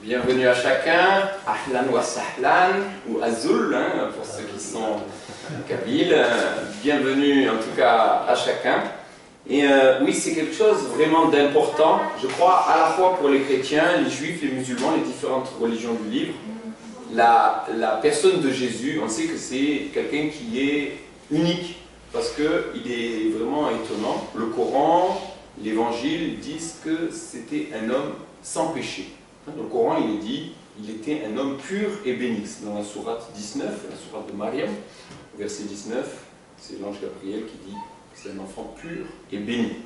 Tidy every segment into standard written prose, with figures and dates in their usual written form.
Bienvenue à chacun, Ahlan wa Sahlan, ou Azul, hein, pour ceux qui sont kabyles. Bienvenue en tout cas à chacun. Et oui, c'est quelque chose vraiment d'important, je crois, à la fois pour les chrétiens, les juifs, les musulmans, les différentes religions du livre. La personne de Jésus, on sait que c'est quelqu'un qui est unique, parce qu'il est vraiment étonnant. Le Coran, l'Évangile disent que c'était un homme sans péché. Dans le Coran, il est dit qu'il était un homme pur et béni. Dans la sourate 19, la sourate de Mariam, verset 19, c'est l'ange Gabriel qui dit que c'est un enfant pur et béni.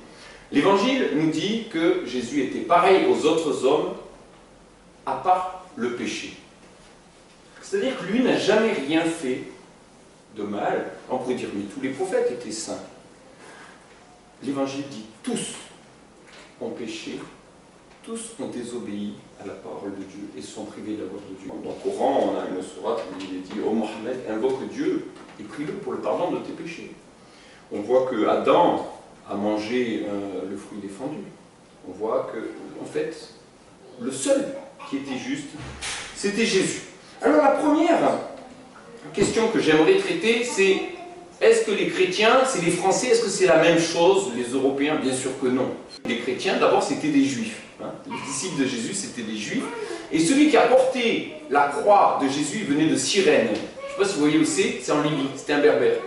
L'Évangile nous dit que Jésus était pareil aux autres hommes, à part le péché. C'est-à-dire que lui n'a jamais rien fait de mal. On pourrait dire, mais tous les prophètes étaient saints. L'Évangile dit, tous ont péché, tous ont désobéi à la parole de Dieu et sont privés de la gloire de Dieu. Dans le Coran, on a une sourate où il est dit, ô Mohammed, invoque Dieu et prie-le pour le pardon de tes péchés. On voit que Adam a mangé le fruit défendu. On voit que, en fait, le seul qui était juste, c'était Jésus. Alors la première question que j'aimerais traiter, c'est est-ce que les chrétiens, c'est les Français, est-ce que c'est la même chose, les Européens? Bien sûr que non. Les chrétiens, d'abord, c'était des Juifs. Hein. Les disciples de Jésus, c'était des Juifs. Et celui qui a porté la croix de Jésus, il venait de Cyrène. Je ne sais pas si vous voyez où c'est en Libye. C'était un berbère.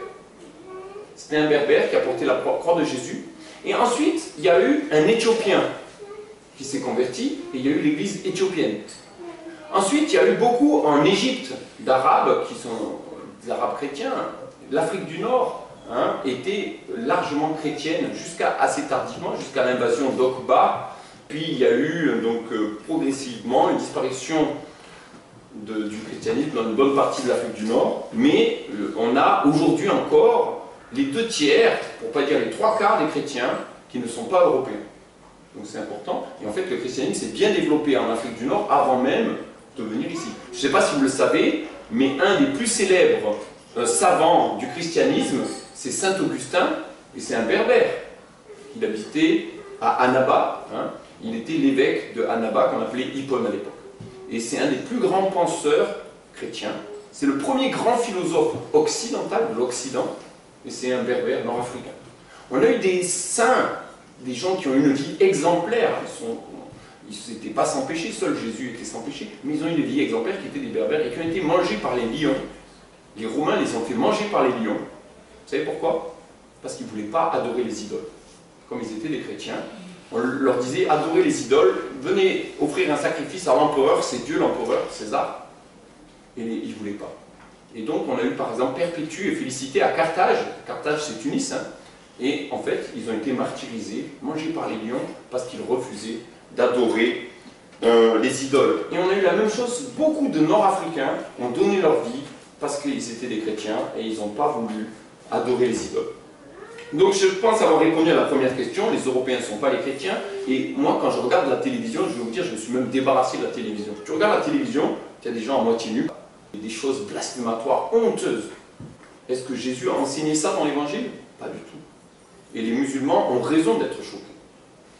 C'était un berbère qui a porté la croix de Jésus. Et ensuite, il y a eu un Éthiopien qui s'est converti, et il y a eu l'église éthiopienne. Ensuite, il y a eu beaucoup en Égypte d'Arabes, qui sont des Arabes chrétiens. L'Afrique du Nord était largement chrétienne, jusqu'à assez tardivement, jusqu'à l'invasion d'Okba. Puis il y a eu donc progressivement une disparition du christianisme dans une bonne partie de l'Afrique du Nord. Mais on a aujourd'hui encore les 2/3, pour ne pas dire les 3/4 des chrétiens qui ne sont pas européens. Donc c'est important. Et en fait, le christianisme s'est bien développé en Afrique du Nord avant même de venir ici. Je ne sais pas si vous le savez, mais un des plus célèbres savants du christianisme, c'est Saint Augustin, et c'est un berbère. Il habitait à Annaba. Hein. Il était l'évêque de Annaba, qu'on appelait Hippone à l'époque. Et c'est un des plus grands penseurs chrétiens. C'est le premier grand philosophe occidental de l'Occident, et c'est un berbère nord-africain. On a eu des saints, des gens qui ont eu une vie exemplaire. Ils n'étaient pas sans péché, seul Jésus était sans péché, mais ils ont eu des vies exemplaires qui étaient des berbères et qui ont été mangés par les lions. Les Romains les ont fait manger par les lions. Vous savez pourquoi? Parce qu'ils ne voulaient pas adorer les idoles. Comme ils étaient des chrétiens, on leur disait adorez les idoles, venez offrir un sacrifice à l'empereur, c'est Dieu l'empereur, César. Et ils ne voulaient pas. Et donc on a eu par exemple Perpétue et Félicité à Carthage. Carthage c'est Tunis. Hein. Et en fait, ils ont été martyrisés, mangés par les lions, parce qu'ils refusaient d'adorer les idoles. Et on a eu la même chose, beaucoup de Nord-Africains ont donné leur vie parce qu'ils étaient des chrétiens et ils n'ont pas voulu adorer les idoles. Donc je pense avoir répondu à la première question, les Européens ne sont pas les chrétiens, et moi quand je regarde la télévision, je vais vous dire, je me suis même débarrassé de la télévision. Tu regardes la télévision, il y a des gens à moitié nus, et des choses blasphématoires, honteuses. Est-ce que Jésus a enseigné ça dans l'Évangile? Pas du tout. Et les musulmans ont raison d'être choqués.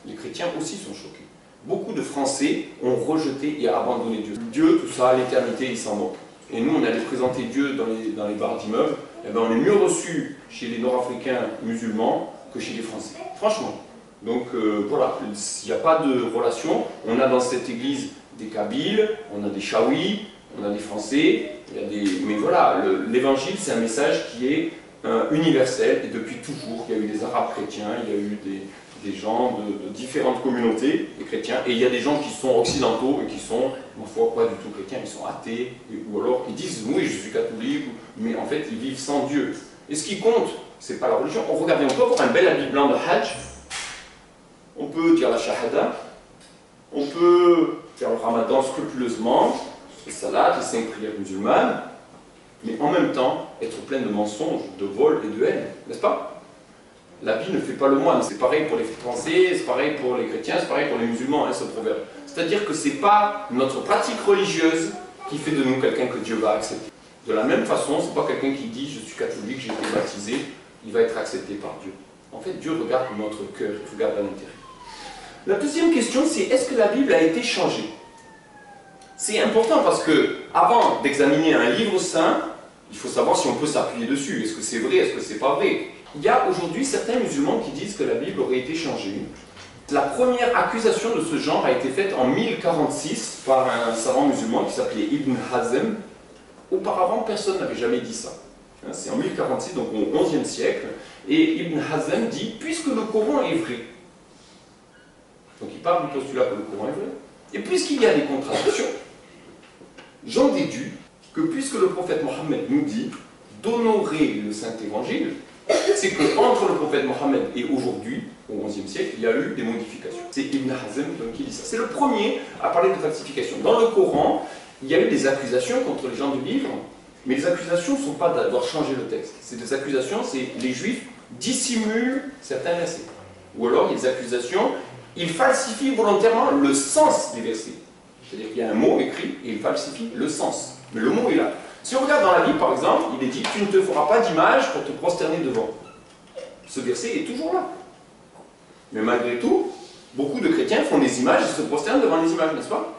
Les chrétiens aussi sont choqués. Beaucoup de Français ont rejeté et abandonné Dieu. Dieu, tout ça, l'éternité, ils s'en vont. Et nous, on allait présenter Dieu dans les bars d'immeubles. Eh ben, on est mieux reçus chez les Nord-Africains musulmans que chez les Français. Franchement. Donc voilà, il n'y a pas de relation. On a dans cette église des Kabyles, on a des Chaouis, on a des Français. Mais voilà, l'évangile, c'est un message qui est universel. Et depuis toujours, il y a eu des Arabes chrétiens, il y a eu des gens de différentes communautés, des chrétiens, et il y a des gens qui sont occidentaux et qui sont, ma foi, pas du tout chrétiens, ils sont athées, ou alors ils disent oui, je suis catholique, mais en fait ils vivent sans Dieu. Et ce qui compte, c'est pas la religion. Regardez, on peut avoir un bel habit blanc de Hajj, on peut dire la Shahada, on peut faire le Ramadan scrupuleusement, les salades, les 5 prières musulmanes, mais en même temps être plein de mensonges, de vols et de haine, n'est-ce pas? L'habit ne fait pas le moine, c'est pareil pour les Français, c'est pareil pour les chrétiens, c'est pareil pour les musulmans, hein, ce proverbe. C'est-à-dire que ce n'est pas notre pratique religieuse qui fait de nous quelqu'un que Dieu va accepter. De la même façon, ce n'est pas quelqu'un qui dit « je suis catholique, j'ai été baptisé », il va être accepté par Dieu. En fait, Dieu regarde notre cœur, il regarde à l'intérieur. La deuxième question, c'est est-ce que la Bible a été changée? C'est important parce que, avant d'examiner un livre saint, il faut savoir si on peut s'appuyer dessus. Est-ce que c'est vrai, est-ce que c'est pas vrai? Il y a aujourd'hui certains musulmans qui disent que la Bible aurait été changée. La première accusation de ce genre a été faite en 1046 par un savant musulman qui s'appelait Ibn Hazm. Auparavant, personne n'avait jamais dit ça. C'est en 1046, donc au XIe siècle, et Ibn Hazm dit « puisque le Coran est vrai ». Donc il parle du postulat que le Coran est vrai. Et puisqu'il y a des contradictions, j'en déduis que puisque le prophète Mohammed nous dit d'honorer le Saint-Évangile, c'est qu'entre le prophète Mohammed et aujourd'hui, au XIe siècle, il y a eu des modifications. C'est Ibn Hazm qui dit ça. C'est le premier à parler de falsification. Dans le Coran, il y a eu des accusations contre les gens du livre, mais les accusations ne sont pas d'avoir changé le texte. C'est des accusations, c'est les Juifs dissimulent certains versets. Ou alors, il y a des accusations, ils falsifient volontairement le sens des versets. C'est-à-dire qu'il y a un mot écrit et ils falsifient le sens. Mais le mot est là. Si on regarde dans la Bible, par exemple, il est dit « tu ne te feras pas d'image pour te prosterner devant ». Ce verset est toujours là. Mais malgré tout, beaucoup de chrétiens font des images et se prosternent devant les images, n'est-ce pas?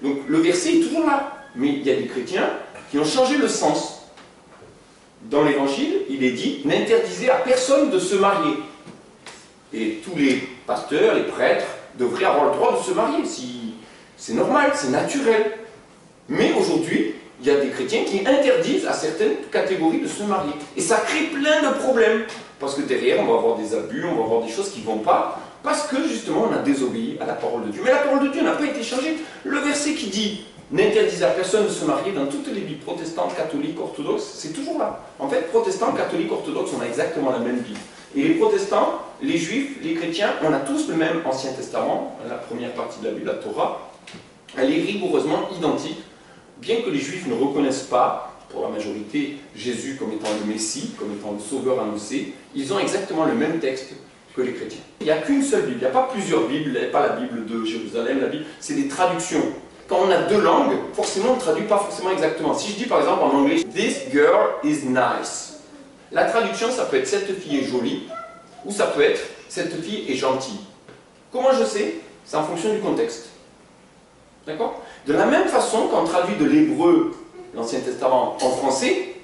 Donc le verset est toujours là. Mais il y a des chrétiens qui ont changé le sens. Dans l'Évangile, il est dit « n'interdisez à personne de se marier ». Et tous les pasteurs, les prêtres, devraient avoir le droit de se marier. C'est normal, c'est naturel. Mais aujourd'hui, il y a des chrétiens qui interdisent à certaines catégories de se marier. Et ça crée plein de problèmes. Parce que derrière, on va avoir des abus, on va avoir des choses qui ne vont pas, parce que justement, on a désobéi à la parole de Dieu. Mais la parole de Dieu n'a pas été changée. Le verset qui dit « n'interdisez à personne de se marier » dans toutes les Bibles protestantes, catholiques, orthodoxes, c'est toujours là. En fait, protestants, catholiques, orthodoxes, on a exactement la même Bible. Et les protestants, les juifs, les chrétiens, on a tous le même Ancien Testament, la première partie de la Bible, la Torah. Elle est rigoureusement identique. Bien que les Juifs ne reconnaissent pas, pour la majorité, Jésus comme étant le Messie, comme étant le Sauveur annoncé, ils ont exactement le même texte que les chrétiens. Il n'y a qu'une seule Bible, il n'y a pas plusieurs Bibles, il n'y a pas la Bible de Jérusalem, la Bible, c'est des traductions. Quand on a deux langues, forcément on ne traduit pas forcément exactement. Si je dis par exemple en anglais « This girl is nice », la traduction ça peut être « cette fille est jolie » ou ça peut être « cette fille est gentille ». Comment je sais? C'est en fonction du contexte. D'accord? De la même façon, quand on traduit de l'hébreu, l'Ancien Testament, en français,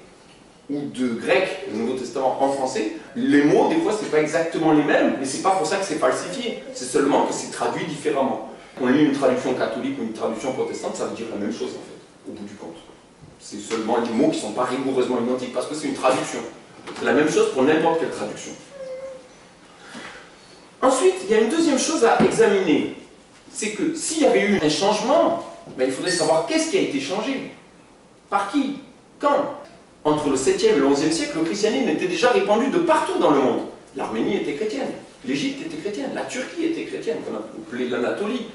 ou de grec, le Nouveau Testament, en français, les mots, des fois, ce n'est pas exactement les mêmes, mais ce n'est pas pour ça que c'est falsifié. C'est seulement que c'est traduit différemment. On lit une traduction catholique ou une traduction protestante, ça veut dire la même chose, en fait, au bout du compte. C'est seulement les mots qui ne sont pas rigoureusement identiques, parce que c'est une traduction. C'est la même chose pour n'importe quelle traduction. Ensuite, il y a une deuxième chose à examiner. C'est que s'il y avait eu un changement, ben, il faudrait savoir qu'est-ce qui a été changé. Par qui? Quand? Entre le 7e et le 11e siècle, le christianisme était déjà répandu de partout dans le monde. L'Arménie était chrétienne, l'Égypte était chrétienne, la Turquie était chrétienne, qu'on appelait l'Anatolie.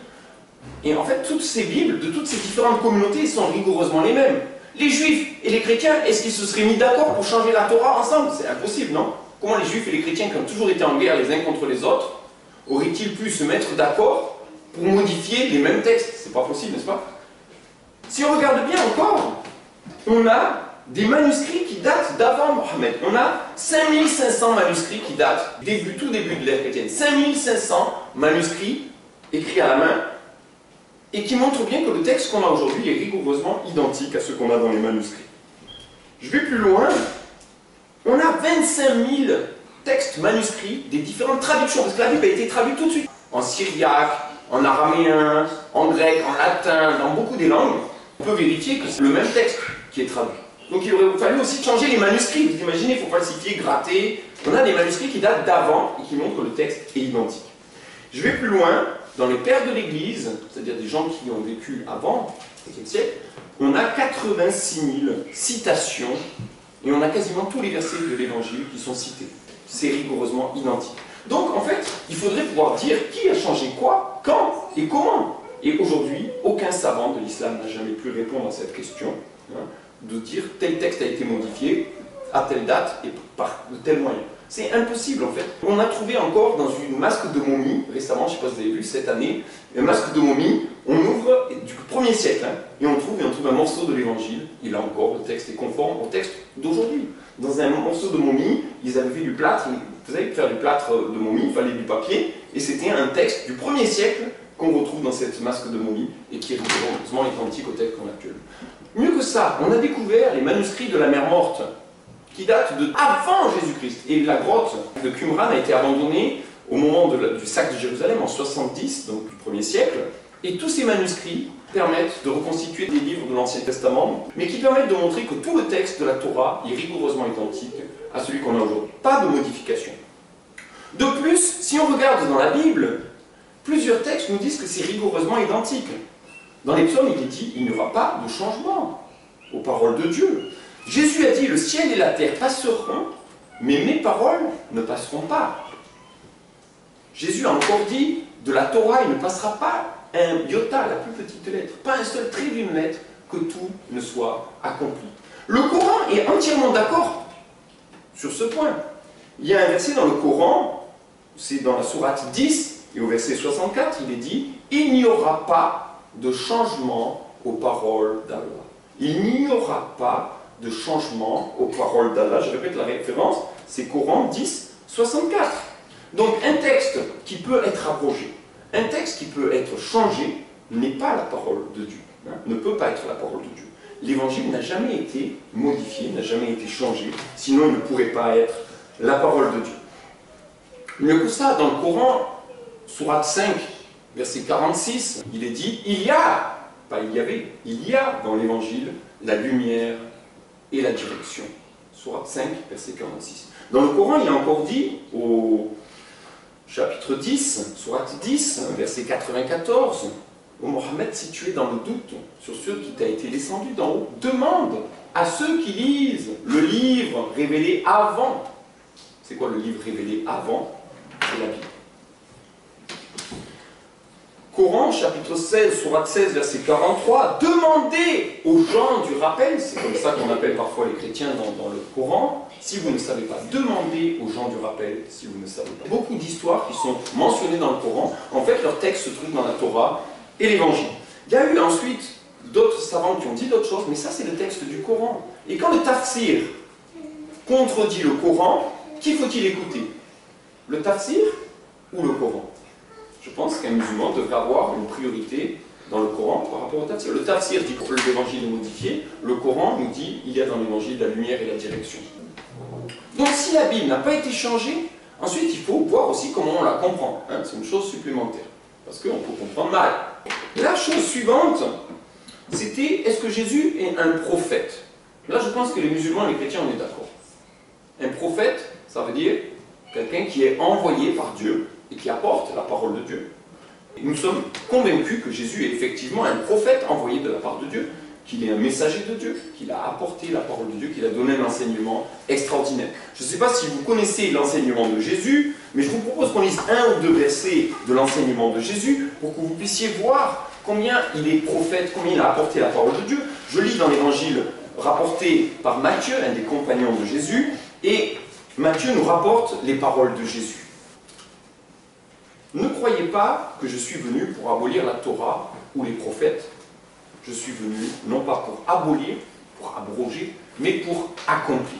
Et en fait, toutes ces Bibles, de toutes ces différentes communautés, sont rigoureusement les mêmes. Les Juifs et les chrétiens, est-ce qu'ils se seraient mis d'accord pour changer la Torah ensemble? C'est impossible, non? Comment les Juifs et les chrétiens, qui ont toujours été en guerre les uns contre les autres, auraient-ils pu se mettre d'accord pour modifier les mêmes textes? C'est pas possible, n'est-ce pas? Si on regarde bien encore, on a des manuscrits qui datent d'avant Mohammed. On a 5500 manuscrits qui datent tout début de l'ère chrétienne. 5500 manuscrits écrits à la main et qui montrent bien que le texte qu'on a aujourd'hui est rigoureusement identique à ce qu'on a dans les manuscrits. Je vais plus loin. On a 25 000 textes manuscrits des différentes traductions, parce que la Bible a été traduite tout de suite. En syriaque, en araméen, en grec, en latin, dans beaucoup des langues. On peut vérifier que c'est le même texte qui est traduit. Donc il aurait fallu aussi changer les manuscrits. Vous imaginez, il faut falsifier, gratter. On a des manuscrits qui datent d'avant et qui montrent que le texte est identique. Je vais plus loin. Dans les pères de l'Église, c'est-à-dire des gens qui ont vécu avant le 7e siècle, on a 86 000 citations et on a quasiment tous les versets de l'Évangile qui sont cités. C'est rigoureusement identique. Donc en fait, il faudrait pouvoir dire qui a changé quoi, quand et comment. Et aujourd'hui, aucun savant de l'islam n'a jamais pu répondre à cette question, hein, de dire tel texte a été modifié à telle date et par de tel moyen. C'est impossible en fait. On a trouvé encore dans une masque de momie, récemment, je ne sais pas si vous avez vu, cette année, un masque de momie, on ouvre du 1er siècle, hein, et on trouve un morceau de l'évangile, et là encore, le texte est conforme au texte d'aujourd'hui. Dans un morceau de momie, ils avaient fait du plâtre, vous savez, pour faire du plâtre de momie, il fallait du papier, et c'était un texte du 1er siècle, qu'on retrouve dans cette masque de momie et qui est rigoureusement identique au texte qu'on a actuellement. Mieux que ça, on a découvert les manuscrits de la mer morte qui datent de avant Jésus-Christ. Et la grotte de Qumran a été abandonnée au moment du sac de Jérusalem en 70, donc du 1er siècle. Et tous ces manuscrits permettent de reconstituer des livres de l'Ancien Testament, mais qui permettent de montrer que tout le texte de la Torah est rigoureusement identique à celui qu'on a aujourd'hui. Pas de modification. De plus, si on regarde dans la Bible, plusieurs textes nous disent que c'est rigoureusement identique. Dans les psaumes, il est dit il n'y aura pas de changement aux paroles de Dieu. Jésus a dit le ciel et la terre passeront, mais mes paroles ne passeront pas. Jésus a encore dit de la Torah, il ne passera pas un iota, la plus petite lettre, pas un seul trait d'une lettre, que tout ne soit accompli. Le Coran est entièrement d'accord sur ce point. Il y a un verset dans le Coran, c'est dans la sourate 10, et au verset 64, il est dit « Il n'y aura pas de changement aux paroles d'Allah. » Il n'y aura pas de changement aux paroles d'Allah. Je répète la référence, c'est Coran 10, 64. Donc un texte qui peut être abrogé, un texte qui peut être changé, n'est pas la parole de Dieu, hein, ne peut pas être la parole de Dieu. L'évangile n'a jamais été modifié, n'a jamais été changé, sinon il ne pourrait pas être la parole de Dieu. Mieux que ça, dans le Coran, sourate 5, verset 46, il est dit, il y a, pas il y avait, il y a dans l'évangile la lumière et la direction. Sourate 5, verset 46. Dans le Coran, il est encore dit, au chapitre 10, sourate 10, verset 94, « Ô Mohammed, si tu es dans le doute sur ce qui t'a été descendu d'en haut, demande à ceux qui lisent le livre révélé avant. » C'est quoi le livre révélé avant? C'est la Bible. Coran, chapitre 16, sourate 16, verset 43, « Demandez aux gens du rappel, c'est comme ça qu'on appelle parfois les chrétiens dans le Coran, si vous ne savez pas, demandez aux gens du rappel si vous ne savez pas. » Beaucoup d'histoires qui sont mentionnées dans le Coran, en fait leur texte se trouve dans la Torah et l'Évangile. Il y a eu ensuite d'autres savants qui ont dit d'autres choses, mais ça c'est le texte du Coran. Et quand le tafsir contredit le Coran, qui faut-il écouter? Le tafsir ou le Coran? Je pense qu'un musulman devrait avoir une priorité dans le Coran par rapport au tafsir. Le tafsir dit que l'évangile est modifié, le Coran nous dit qu'il y a dans l'évangile la lumière et la direction. Donc si la Bible n'a pas été changée, ensuite il faut voir aussi comment on la comprend. Hein, c'est une chose supplémentaire, parce qu'on peut comprendre mal. La chose suivante, c'était est-ce que Jésus est un prophète? Là je pense que les musulmans et les chrétiens on est d'accord. Un prophète, ça veut dire quelqu'un qui est envoyé par Dieu et qui apporte la parole de Dieu. Et nous sommes convaincus que Jésus est effectivement un prophète envoyé de la part de Dieu, qu'il est un messager de Dieu, qu'il a apporté la parole de Dieu, qu'il a donné un enseignement extraordinaire. Je ne sais pas si vous connaissez l'enseignement de Jésus, mais je vous propose qu'on lise un ou deux versets de l'enseignement de Jésus pour que vous puissiez voir combien il est prophète, combien il a apporté la parole de Dieu. Je lis dans l'évangile rapporté par Matthieu, un des compagnons de Jésus, et Matthieu nous rapporte les paroles de Jésus. Ne croyez pas que je suis venu pour abolir la Torah ou les prophètes. Je suis venu non pas pour abolir, pour abroger, mais pour accomplir.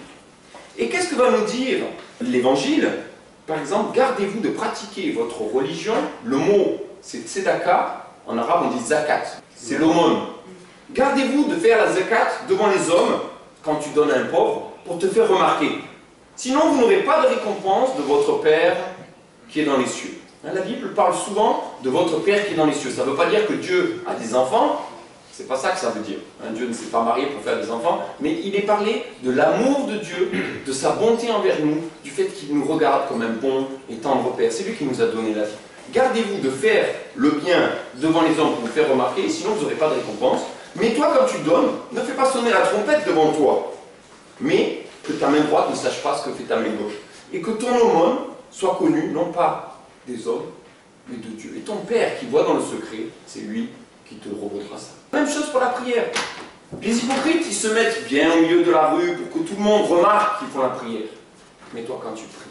Et qu'est-ce que va nous dire l'Évangile? Par exemple, gardez-vous de pratiquer votre religion. Le mot, c'est tzedaka. En arabe, on dit zakat. C'est l'aumône. Gardez-vous de faire la zakat devant les hommes, quand tu donnes à un pauvre, pour te faire remarquer. Sinon, vous n'aurez pas de récompense de votre Père qui est dans les cieux. La Bible parle souvent de votre Père qui est dans les cieux. Ça ne veut pas dire que Dieu a des enfants, c'est pas ça que ça veut dire. Dieu ne s'est pas marié pour faire des enfants, mais il est parlé de l'amour de Dieu, de sa bonté envers nous, du fait qu'il nous regarde comme un bon et tendre Père. C'est lui qui nous a donné la vie. Gardez-vous de faire le bien devant les hommes pour vous faire remarquer, sinon vous n'aurez pas de récompense. Mais toi, quand tu donnes, ne fais pas sonner la trompette devant toi, mais que ta main droite ne sache pas ce que fait ta main gauche. Et que ton aumône soit connu, non pas des hommes, mais de Dieu. Et ton Père qui voit dans le secret, c'est lui qui te revaudra ça. Même chose pour la prière. Les hypocrites, ils se mettent bien au milieu de la rue pour que tout le monde remarque qu'ils font la prière. Mais toi, quand tu pries,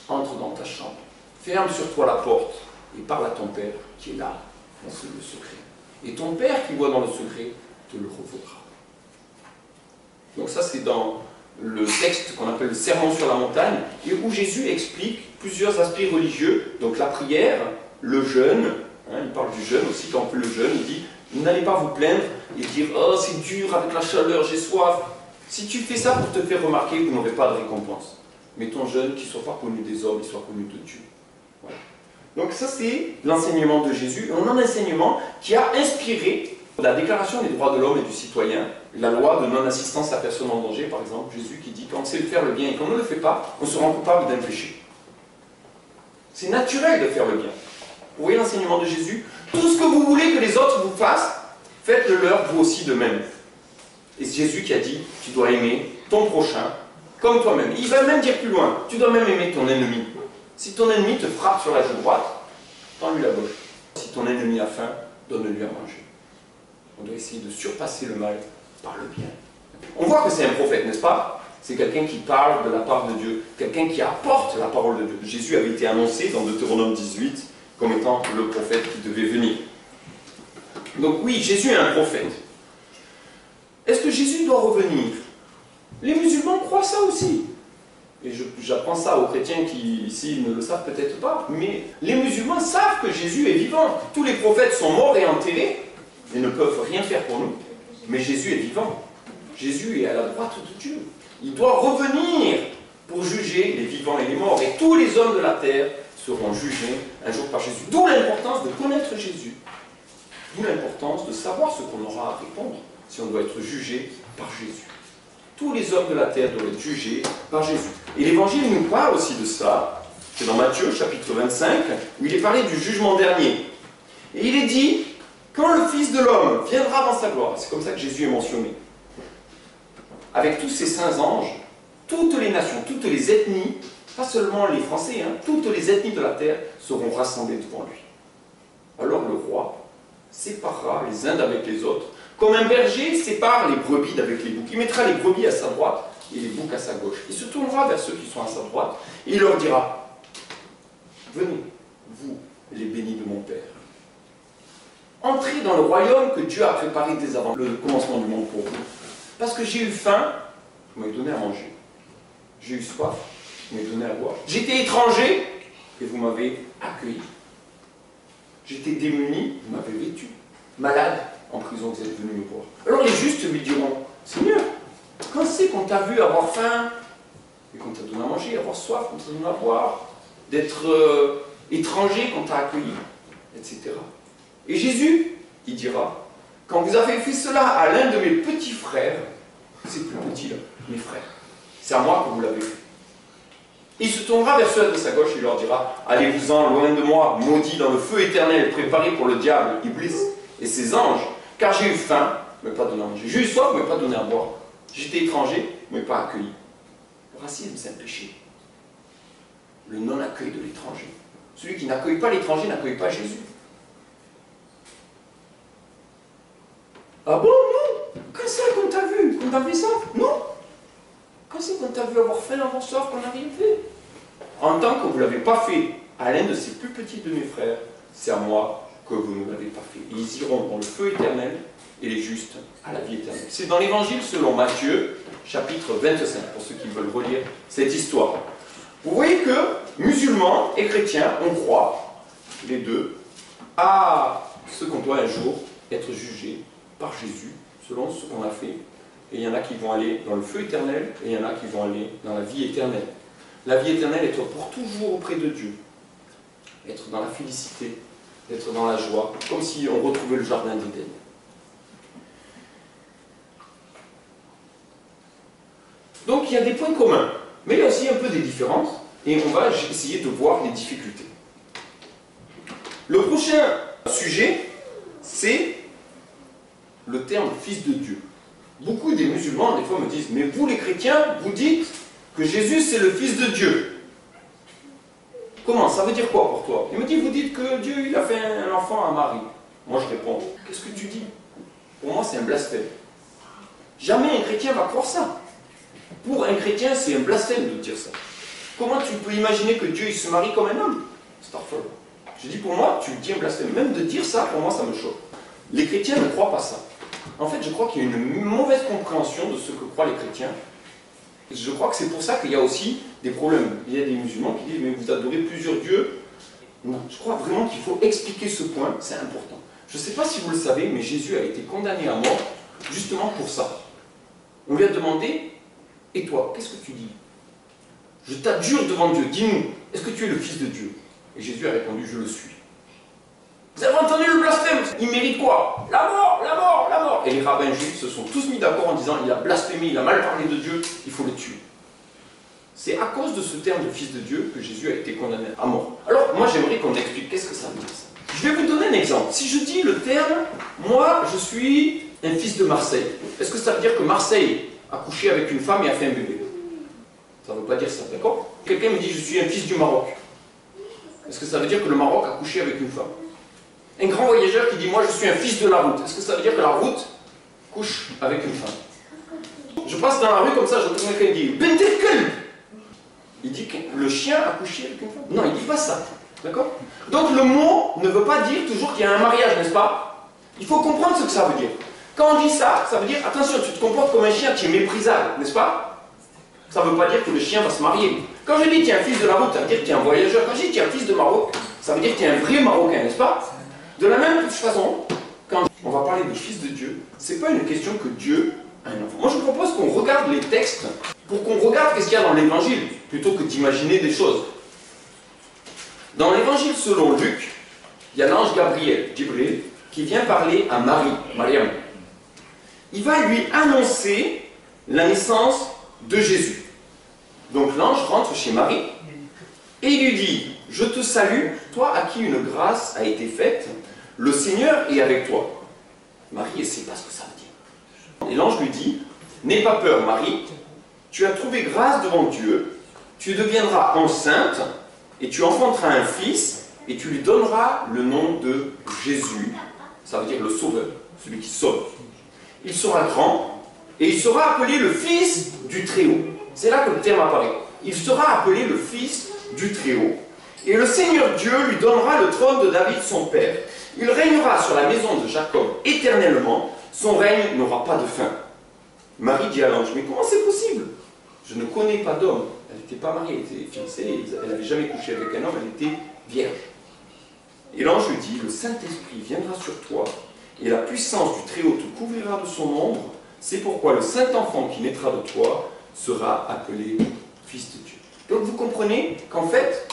entre dans ta chambre, ferme sur toi la porte et parle à ton Père qui est là, dans le secret. Et ton Père qui voit dans le secret te le revaudra. Donc ça, c'est dans le texte qu'on appelle le Sermon sur la montagne, et où Jésus explique plusieurs aspects religieux, donc la prière, le jeûne Hein, il parle du jeûne aussi, quand on fait le jeûne, il dit n'allez pas vous plaindre et dire oh c'est dur avec la chaleur, j'ai soif. Si tu fais ça pour te faire remarquer, vous n'aurez pas de récompense. Mais ton jeûne, qu'il ne soit pas connu des hommes, il soit connu de Dieu. Voilà. Donc ça c'est l'enseignement de Jésus, un enseignement qui a inspiré la déclaration des droits de l'homme et du citoyen, la loi de non-assistance à personne en danger par exemple, Jésus qui dit qu'on sait faire le bien et qu'on ne le fait pas, on se rend coupable d'un péché. C'est naturel de faire le bien. Vous voyez l'enseignement de Jésus? Tout ce que vous voulez que les autres vous fassent, faites-le leur vous aussi de même. Et c'est Jésus qui a dit, tu dois aimer ton prochain comme toi-même. Il va même dire plus loin, tu dois même aimer ton ennemi. Si ton ennemi te frappe sur la joue droite, tends-lui la gauche. Si ton ennemi a faim, donne-lui à manger. On doit essayer de surpasser le mal par le bien. On voit que c'est un prophète, n'est-ce pas? C'est quelqu'un qui parle de la part de Dieu, quelqu'un qui apporte la parole de Dieu. Jésus avait été annoncé dans Deutéronome 18 comme étant le prophète qui devait venir. Donc oui, Jésus est un prophète. Est-ce que Jésus doit revenir? Les musulmans croient ça aussi. Et j'apprends ça aux chrétiens qui, ici, ne le savent peut-être pas. Mais les musulmans savent que Jésus est vivant. Tous les prophètes sont morts et enterrés et ne peuvent rien faire pour nous. Mais Jésus est vivant. Jésus est à la droite de Dieu. Il doit revenir pour juger les vivants et les morts. Et tous les hommes de la terre seront jugés un jour par Jésus. D'où l'importance de connaître Jésus. D'où l'importance de savoir ce qu'on aura à répondre si on doit être jugé par Jésus. Tous les hommes de la terre doivent être jugés par Jésus. Et l'Évangile nous parle aussi de ça. C'est dans Matthieu, chapitre 25, où il est parlé du jugement dernier. Et il est dit, quand le Fils de l'homme viendra dans sa gloire, c'est comme ça que Jésus est mentionné, avec tous ses saints anges, toutes les nations, toutes les ethnies, pas seulement les Français, hein, toutes les ethnies de la terre seront rassemblées devant lui. Alors le roi séparera les uns d'avec les autres, comme un berger sépare les brebis d'avec les boucs. Il mettra les brebis à sa droite et les boucs à sa gauche. Il se tournera vers ceux qui sont à sa droite et il leur dira, venez, vous, les bénis de mon Père. Entrez dans le royaume que Dieu a préparé dès avant le commencement du monde pour vous. Parce que j'ai eu faim, vous m'avez donné à manger. J'ai eu soif, vous m'avez donné à boire. J'étais étranger et vous m'avez accueilli. J'étais démuni, vous m'avez vêtu. Malade, en prison, vous êtes venu me voir. Alors les justes lui diront, Seigneur, quand c'est qu'on t'a vu avoir faim et qu'on t'a donné à manger, avoir soif, qu'on t'a donné à boire, d'être étranger, qu'on t'a accueilli, etc. Et Jésus, il dira, quand vous avez fait cela à l'un de mes petits frères, c'est plus petit là, mes frères, c'est à moi que vous l'avez fait. Il se tournera vers ceux de sa gauche et leur dira, allez-vous-en loin de moi, maudits dans le feu éternel, préparé pour le diable, Iblis, et ses anges, car j'ai eu faim, mais pas donné à manger. J'ai eu soif, mais pas donné à boire. J'étais étranger, mais pas accueilli. Le racisme, c'est un péché. Le non-accueil de l'étranger. Celui qui n'accueille pas l'étranger n'accueille pas Jésus. Ah bon, non? Quand c'est qu'on t'a vu? Qu'on t'a fait ça? Non. Quand c'est qu'on t'a vu avoir faim, avoir soif, qu'on n'a rien fait? En tant que vous ne l'avez pas fait à l'un de ces plus petits de mes frères, c'est à moi que vous ne l'avez pas fait. Et ils iront dans le feu éternel et les justes à la vie éternelle. C'est dans l'Évangile selon Matthieu, chapitre 25, pour ceux qui veulent relire cette histoire. Vous voyez que musulmans et chrétiens, on croit, les deux, à ce qu'on doit un jour être jugé par Jésus, selon ce qu'on a fait. Et il y en a qui vont aller dans le feu éternel, et il y en a qui vont aller dans la vie éternelle. La vie éternelle, être pour toujours auprès de Dieu, être dans la félicité, être dans la joie, comme si on retrouvait le jardin d'Éden. Donc il y a des points communs, mais il y a aussi un peu des différences, et on va essayer de voir les difficultés. Le prochain sujet, c'est le terme « fils de Dieu ». Beaucoup des musulmans, des fois, me disent « Mais vous, les chrétiens, vous dites que Jésus, c'est le fils de Dieu. » Comment? Ça veut dire quoi pour toi? Il me dit « Vous dites que Dieu, il a fait un enfant à Marie. » Moi, je réponds « Qu'est-ce que tu dis? Pour moi, c'est un blasphème. Jamais un chrétien va croire ça. Pour un chrétien, c'est un blasphème de dire ça. Comment tu peux imaginer que Dieu il se marie comme un homme? C'est affreux. Je dis pour moi, tu dis un blasphème. Même de dire ça, pour moi, ça me choque. Les chrétiens ne croient pas ça. En fait, je crois qu'il y a une mauvaise compréhension de ce que croient les chrétiens. Je crois que c'est pour ça qu'il y a aussi des problèmes. Il y a des musulmans qui disent, mais vous adorez plusieurs dieux. Non, je crois vraiment qu'il faut expliquer ce point, c'est important. Je ne sais pas si vous le savez, mais Jésus a été condamné à mort justement pour ça. On lui a demandé, et toi, qu'est-ce que tu dis? Je t'adjure devant Dieu, dis-nous, est-ce que tu es le Fils de Dieu? Et Jésus a répondu, je le suis. Vous avez entendu le blasphème? Il mérite quoi? La mort, la mort, la mort. Et les rabbins juifs se sont tous mis d'accord en disant, il a blasphémé, il a mal parlé de Dieu, il faut le tuer. C'est à cause de ce terme de Fils de Dieu que Jésus a été condamné à mort. Alors, moi j'aimerais qu'on explique qu'est-ce que ça veut dire ça. Je vais vous donner un exemple. Si je dis le terme, moi je suis un fils de Marseille, est-ce que ça veut dire que Marseille a couché avec une femme et a fait un bébé? Ça ne veut pas dire ça, d'accord? Quelqu'un me dit je suis un fils du Maroc. Est-ce que ça veut dire que le Maroc a couché avec une femme? Un grand voyageur qui dit moi je suis un fils de la route. Est-ce que ça veut dire que la route couche avec une femme? Je passe dans la rue comme ça, j'entends quelqu'un dire Bentekel. Il dit que le chien a couché avec une femme. Non, il ne dit pas ça. D'accord? Donc le mot ne veut pas dire toujours qu'il y a un mariage, n'est-ce pas? Il faut comprendre ce que ça veut dire. Quand on dit ça, ça veut dire attention, tu te comportes comme un chien, tu es méprisable, n'est-ce pas? Ça ne veut pas dire que le chien va se marier. Quand je dis que tu es un fils de la route, ça veut dire que tu es un voyageur. Quand je dis que tu es un fils de Maroc, ça veut dire que tu es un vrai Marocain, n'est-ce pas? De la même façon, quand on va parler de fils de Dieu, ce n'est pas une question que Dieu a un enfant. Moi je vous propose qu'on regarde les textes pour qu'on regarde ce qu'il y a dans l'évangile, plutôt que d'imaginer des choses. Dans l'évangile selon Luc, il y a l'ange Gabriel, Jibril, qui vient parler à Marie, Mariam. Il va lui annoncer la naissance de Jésus. Donc l'ange rentre chez Marie et il lui dit, je te salue, toi à qui une grâce a été faite, le Seigneur est avec toi. Marie, elle ne sait pas ce que ça veut dire. Et l'ange lui dit, n'aie pas peur Marie, tu as trouvé grâce devant Dieu, tu deviendras enceinte, et tu enfanteras un fils, et tu lui donneras le nom de Jésus. Ça veut dire le sauveur, celui qui sauve. Il sera grand, et il sera appelé le Fils du Très-Haut. C'est là que le terme apparaît. Il sera appelé le Fils du Très-Haut. Et le Seigneur Dieu lui donnera le trône de David son père. Il régnera sur la maison de Jacob éternellement. Son règne n'aura pas de fin. Marie dit à l'ange, mais comment c'est possible? Je ne connais pas d'homme. Elle n'était pas mariée, elle était fiancée, elle n'avait jamais couché avec un homme, elle était vierge. Et l'ange lui dit, le Saint-Esprit viendra sur toi, et la puissance du Très-Haut te couvrira de son ombre. C'est pourquoi le Saint-Enfant qui naîtra de toi sera appelé Fils de Dieu. Donc vous comprenez qu'en fait,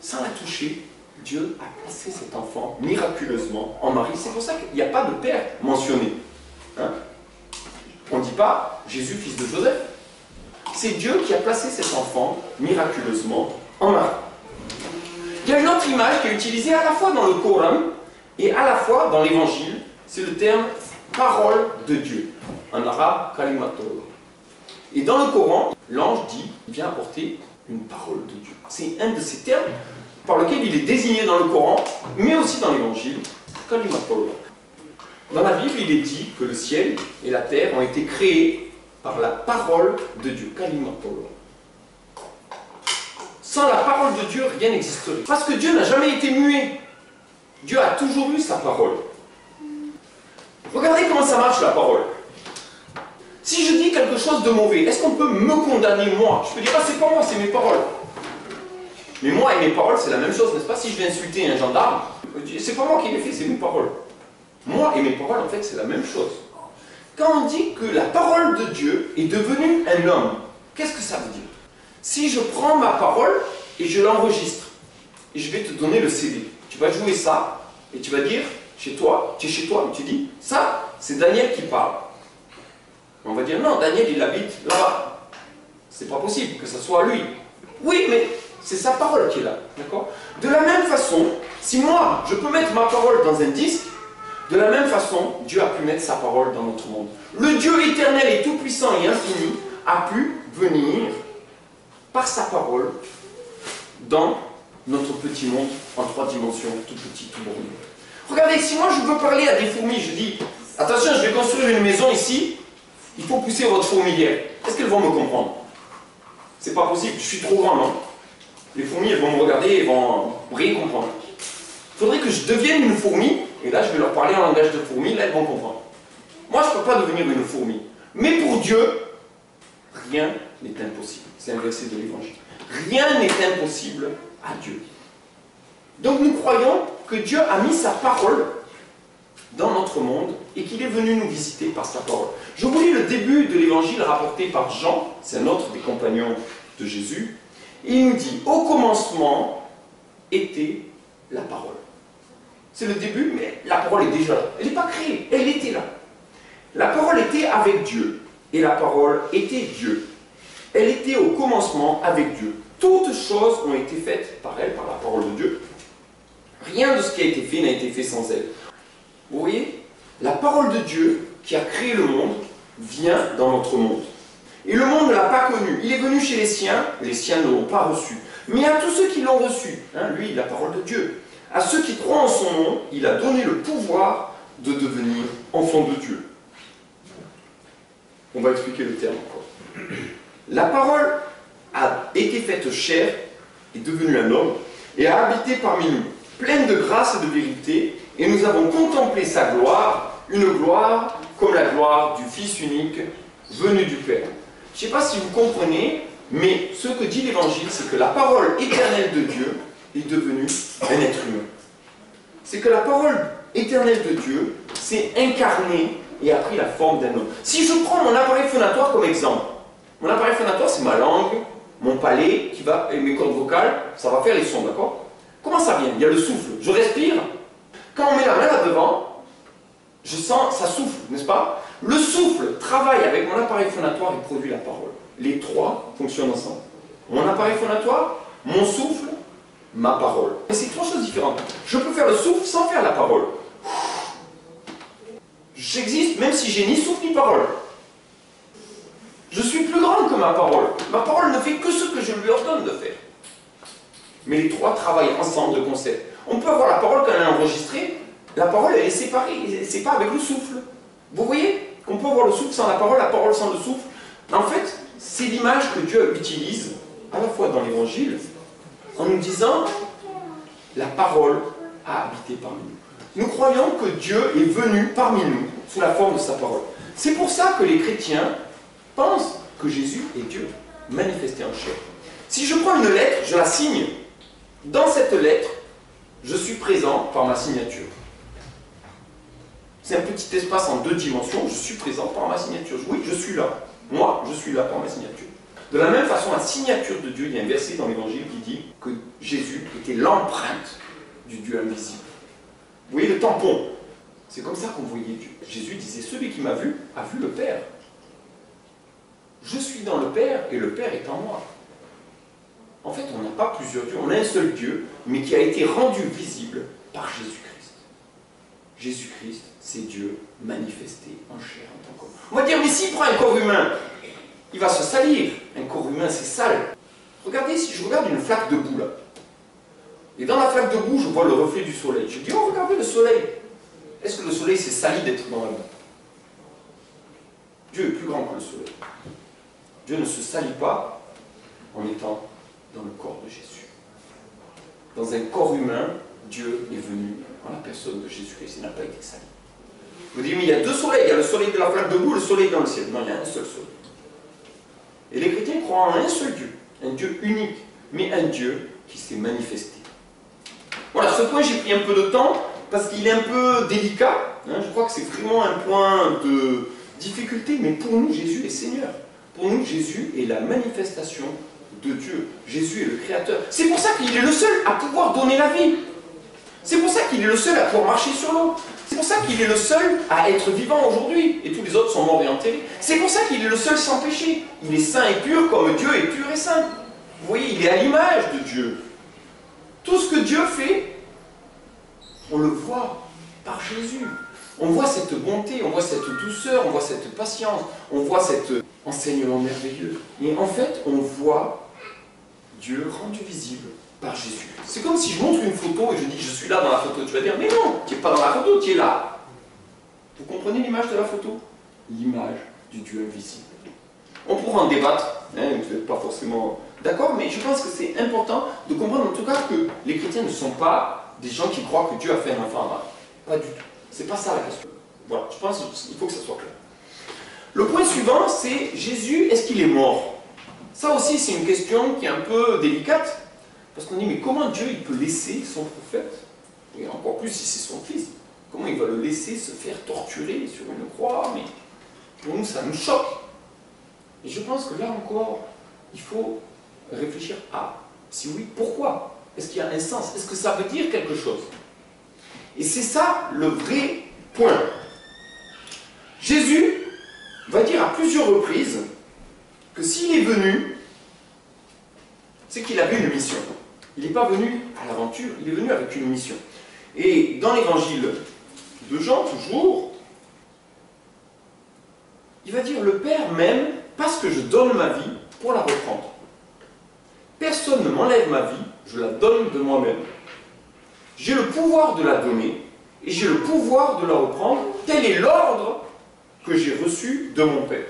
sans la toucher, Dieu a placé cet enfant miraculeusement en Marie. C'est pour ça qu'il n'y a pas de père mentionné. Hein? On ne dit pas Jésus, fils de Joseph. C'est Dieu qui a placé cet enfant miraculeusement en Marie. Il y a une autre image qui est utilisée à la fois dans le Coran et à la fois dans l'Évangile. C'est le terme parole de Dieu. En arabe, kalimatullah. Et dans le Coran, l'ange dit, il vient apporter une parole de Dieu. C'est un de ces termes par lequel il est désigné dans le Coran, mais aussi dans l'Évangile, kalimatullah. Dans la Bible, il est dit que le ciel et la terre ont été créés par la parole de Dieu, kalimatullah. Sans la parole de Dieu, rien n'existerait. Parce que Dieu n'a jamais été muet. Dieu a toujours eu sa parole. Regardez comment ça marche la parole. Si je dis quelque chose de mauvais, est-ce qu'on peut me condamner moi? Je peux dire, ah c'est pas moi, c'est mes paroles. Mais moi et mes paroles, c'est la même chose, n'est-ce pas? Si je vais insulter un gendarme, c'est pas moi qui l'ai fait, c'est mes paroles. Moi et mes paroles, en fait, c'est la même chose. Quand on dit que la parole de Dieu est devenue un homme, qu'est-ce que ça veut dire? Si je prends ma parole et je l'enregistre, et je vais te donner le CD, tu vas jouer ça, et tu vas dire, chez toi, tu es chez toi, et tu dis, ça, c'est Daniel qui parle. On va dire, non, Daniel, il habite là-bas. C'est pas possible que ce soit lui. Oui, mais c'est sa parole qui est là, d'accord? De la même façon, si moi, je peux mettre ma parole dans un disque, de la même façon, Dieu a pu mettre sa parole dans notre monde. Le Dieu éternel et tout-puissant et infini a pu venir, par sa parole, dans notre petit monde en 3 dimensions, tout petit, tout borné. Regardez, si moi je veux parler à des fourmis, je dis, attention, je vais construire une maison ici, il faut pousser votre fourmilière. Est-ce qu'elles vont me comprendre? C'est pas possible, je suis trop grand, non? Les fourmis, elles vont me regarder et vont rien comprendre. Il faudrait que je devienne une fourmi, et là je vais leur parler en langage de fourmi, là elles vont comprendre. Moi je ne peux pas devenir une fourmi. Mais pour Dieu, rien n'est impossible. C'est un verset de l'Évangile. Rien n'est impossible à Dieu. Donc nous croyons que Dieu a mis sa parole dans notre monde et qu'il est venu nous visiter par sa parole. Je vous lis le début de l'évangile rapporté par Jean, c'est un autre des compagnons de Jésus. Il nous dit, au commencement était la parole. C'est le début, mais la parole est déjà là. Elle n'est pas créée, elle était là. La parole était avec Dieu, et la parole était Dieu. Elle était au commencement avec Dieu. Toutes choses ont été faites par elle, par la parole de Dieu. Rien de ce qui a été fait n'a été fait sans elle. Vous voyez, la parole de Dieu qui a créé le monde vient dans notre monde. Et le monde ne l'a pas connu. Il est venu chez les siens ne l'ont pas reçu. Mais à tous ceux qui l'ont reçu, lui, la parole de Dieu, à ceux qui croient en son nom, il a donné le pouvoir de devenir enfants de Dieu. On va expliquer le terme encore. La parole a été faite chair, est devenue un homme, et a habité parmi nous, pleine de grâce et de vérité, et nous avons contemplé sa gloire, une gloire comme la gloire du Fils unique venu du Père. Je ne sais pas si vous comprenez, mais ce que dit l'Évangile, c'est que la parole éternelle de Dieu est devenue un être humain. C'est que la parole éternelle de Dieu s'est incarnée et a pris la forme d'un homme. Si je prends mon appareil phonatoire comme exemple, mon appareil phonatoire, c'est ma langue, mon palais, et mes cordes vocales, ça va faire les sons, d'accord? Comment ça vient? Il y a le souffle. Je respire. Quand on met la main là-devant, je sens, ça souffle, n'est-ce pas? Le souffle travaille avec mon appareil phonatoire et produit la parole. Les trois fonctionnent ensemble. Mon appareil phonatoire, mon souffle, ma parole. Mais c'est trois choses différentes. Je peux faire le souffle sans faire la parole. J'existe même si j'ai ni souffle ni parole. Je suis plus grande que ma parole. Ma parole ne fait que ce que je lui ordonne de faire. Mais les trois travaillent ensemble de concert. On peut avoir la parole quand elle est enregistrée. La parole, elle est séparée. C'est pas avec le souffle. Vous voyez qu'on peut avoir le souffle sans la parole sans le souffle. En fait, c'est l'image que Dieu utilise à la fois dans l'Évangile en nous disant la parole a habité parmi nous. Nous croyons que Dieu est venu parmi nous sous la forme de sa parole. C'est pour ça que les chrétiens pensent que Jésus est Dieu, manifesté en chair. Si je prends une lettre, je la signe. Dans cette lettre, je suis présent par ma signature. C'est un petit espace en 2 dimensions, je suis présent par ma signature. Oui, je suis là. Moi, je suis là par ma signature. De la même façon, la signature de Dieu, il y a un verset dans l'Évangile qui dit que Jésus était l'empreinte du Dieu invisible. Vous voyez le tampon? C'est comme ça qu'on voyait Dieu. Jésus disait, celui qui m'a vu a vu le Père. Je suis dans le Père et le Père est en moi. En fait, on n'a pas plusieurs dieux, on a un seul Dieu, mais qui a été rendu visible par Jésus-Christ. Jésus-Christ, c'est Dieu manifesté en chair, en tant qu'homme. On va dire, mais s'il prend un corps humain, il va se salir. Un corps humain, c'est sale. Regardez, si je regarde une flaque de boue là, et dans la flaque de boue, je vois le reflet du soleil. Je dis, oh, regardez le soleil. Est-ce que le soleil s'est sali d'être dans la boue? Dieu est plus grand que le soleil. Dieu ne se salit pas en étant dans le corps de Jésus. Dans un corps humain, Dieu est venu en la personne de Jésus-Christ. Il n'a pas été sali. Vous dites, mais il y a 2 soleils. Il y a le soleil de la flaque de boue, le soleil dans le ciel. Non, il y a un seul soleil. Et les chrétiens croient en un seul Dieu. Un Dieu unique, mais un Dieu qui s'est manifesté. Voilà, ce point, j'ai pris un peu de temps, parce qu'il est un peu délicat. Je crois que c'est vraiment un point de difficulté, mais pour nous, Jésus est Seigneur. Pour nous, Jésus est la manifestation de Dieu. Jésus est le Créateur. C'est pour ça qu'il est le seul à pouvoir donner la vie. C'est pour ça qu'il est le seul à pouvoir marcher sur l'eau. C'est pour ça qu'il est le seul à être vivant aujourd'hui. Et tous les autres sont morts et enterrés. C'est pour ça qu'il est le seul sans péché. Il est saint et pur comme Dieu est pur et saint. Vous voyez, il est à l'image de Dieu. Tout ce que Dieu fait, on le voit par Jésus. On voit cette bonté, on voit cette douceur, on voit cette patience, on voit cet enseignement merveilleux. Et en fait, on voit Dieu rendu visible par Jésus. C'est comme si je montre une photo et je dis je suis là dans la photo. Tu vas dire mais non, tu n'es pas dans la photo, tu es là. Vous comprenez l'image de la photo? L'image du Dieu invisible. On pourra en débattre, vous n'êtes pas forcément d'accord, mais je pense que c'est important de comprendre en tout cas que les chrétiens ne sont pas des gens qui croient que Dieu a fait un enfant là. Pas du tout. C'est pas ça la question. Voilà, je pense qu'il faut que ça soit clair. Le point suivant, c'est Jésus, est-ce qu'il est mort? Ça aussi, c'est une question qui est un peu délicate. Parce qu'on dit, mais comment Dieu il peut laisser son prophète, et encore plus si c'est son fils, comment il va le laisser se faire torturer sur une croix? Mais pour nous, ça nous choque. Et je pense que là encore, il faut réfléchir à, si oui, pourquoi? Est-ce qu'il y a un sens? Est-ce que ça veut dire quelque chose? Et c'est ça le vrai point. Jésus va dire à plusieurs reprises que s'il est venu, c'est qu'il avait une mission. Il n'est pas venu à l'aventure, il est venu avec une mission. Et dans l'évangile de Jean, toujours, il va dire, le Père m'aime parce que je donne ma vie pour la reprendre. Personne ne m'enlève ma vie, je la donne de moi-même. J'ai le pouvoir de la donner et j'ai le pouvoir de la reprendre. Tel est l'ordre que j'ai reçu de mon Père.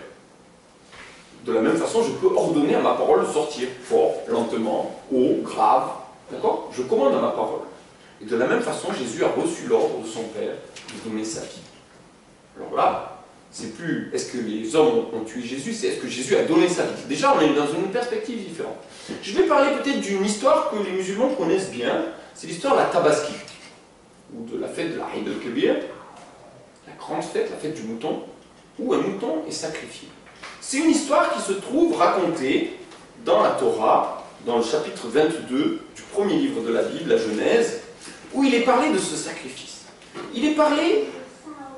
De la même façon, je peux ordonner à ma parole de sortir fort, lentement, haut, grave. D'accord? Je commande à ma parole. Et de la même façon, Jésus a reçu l'ordre de son Père de donner sa vie. Alors là, c'est plus est-ce que les hommes ont tué Jésus, c'est est-ce que Jésus a donné sa vie. Déjà, on est dans une perspective différente. Je vais parler peut-être d'une histoire que les musulmans connaissent bien. C'est l'histoire de la Tabaski, ou de la fête de la Eid al-Kabir, la grande fête, la fête du mouton, où un mouton est sacrifié. C'est une histoire qui se trouve racontée dans la Torah, dans le chapitre 22 du premier livre de la Bible, la Genèse, où il est parlé de ce sacrifice. Il est parlé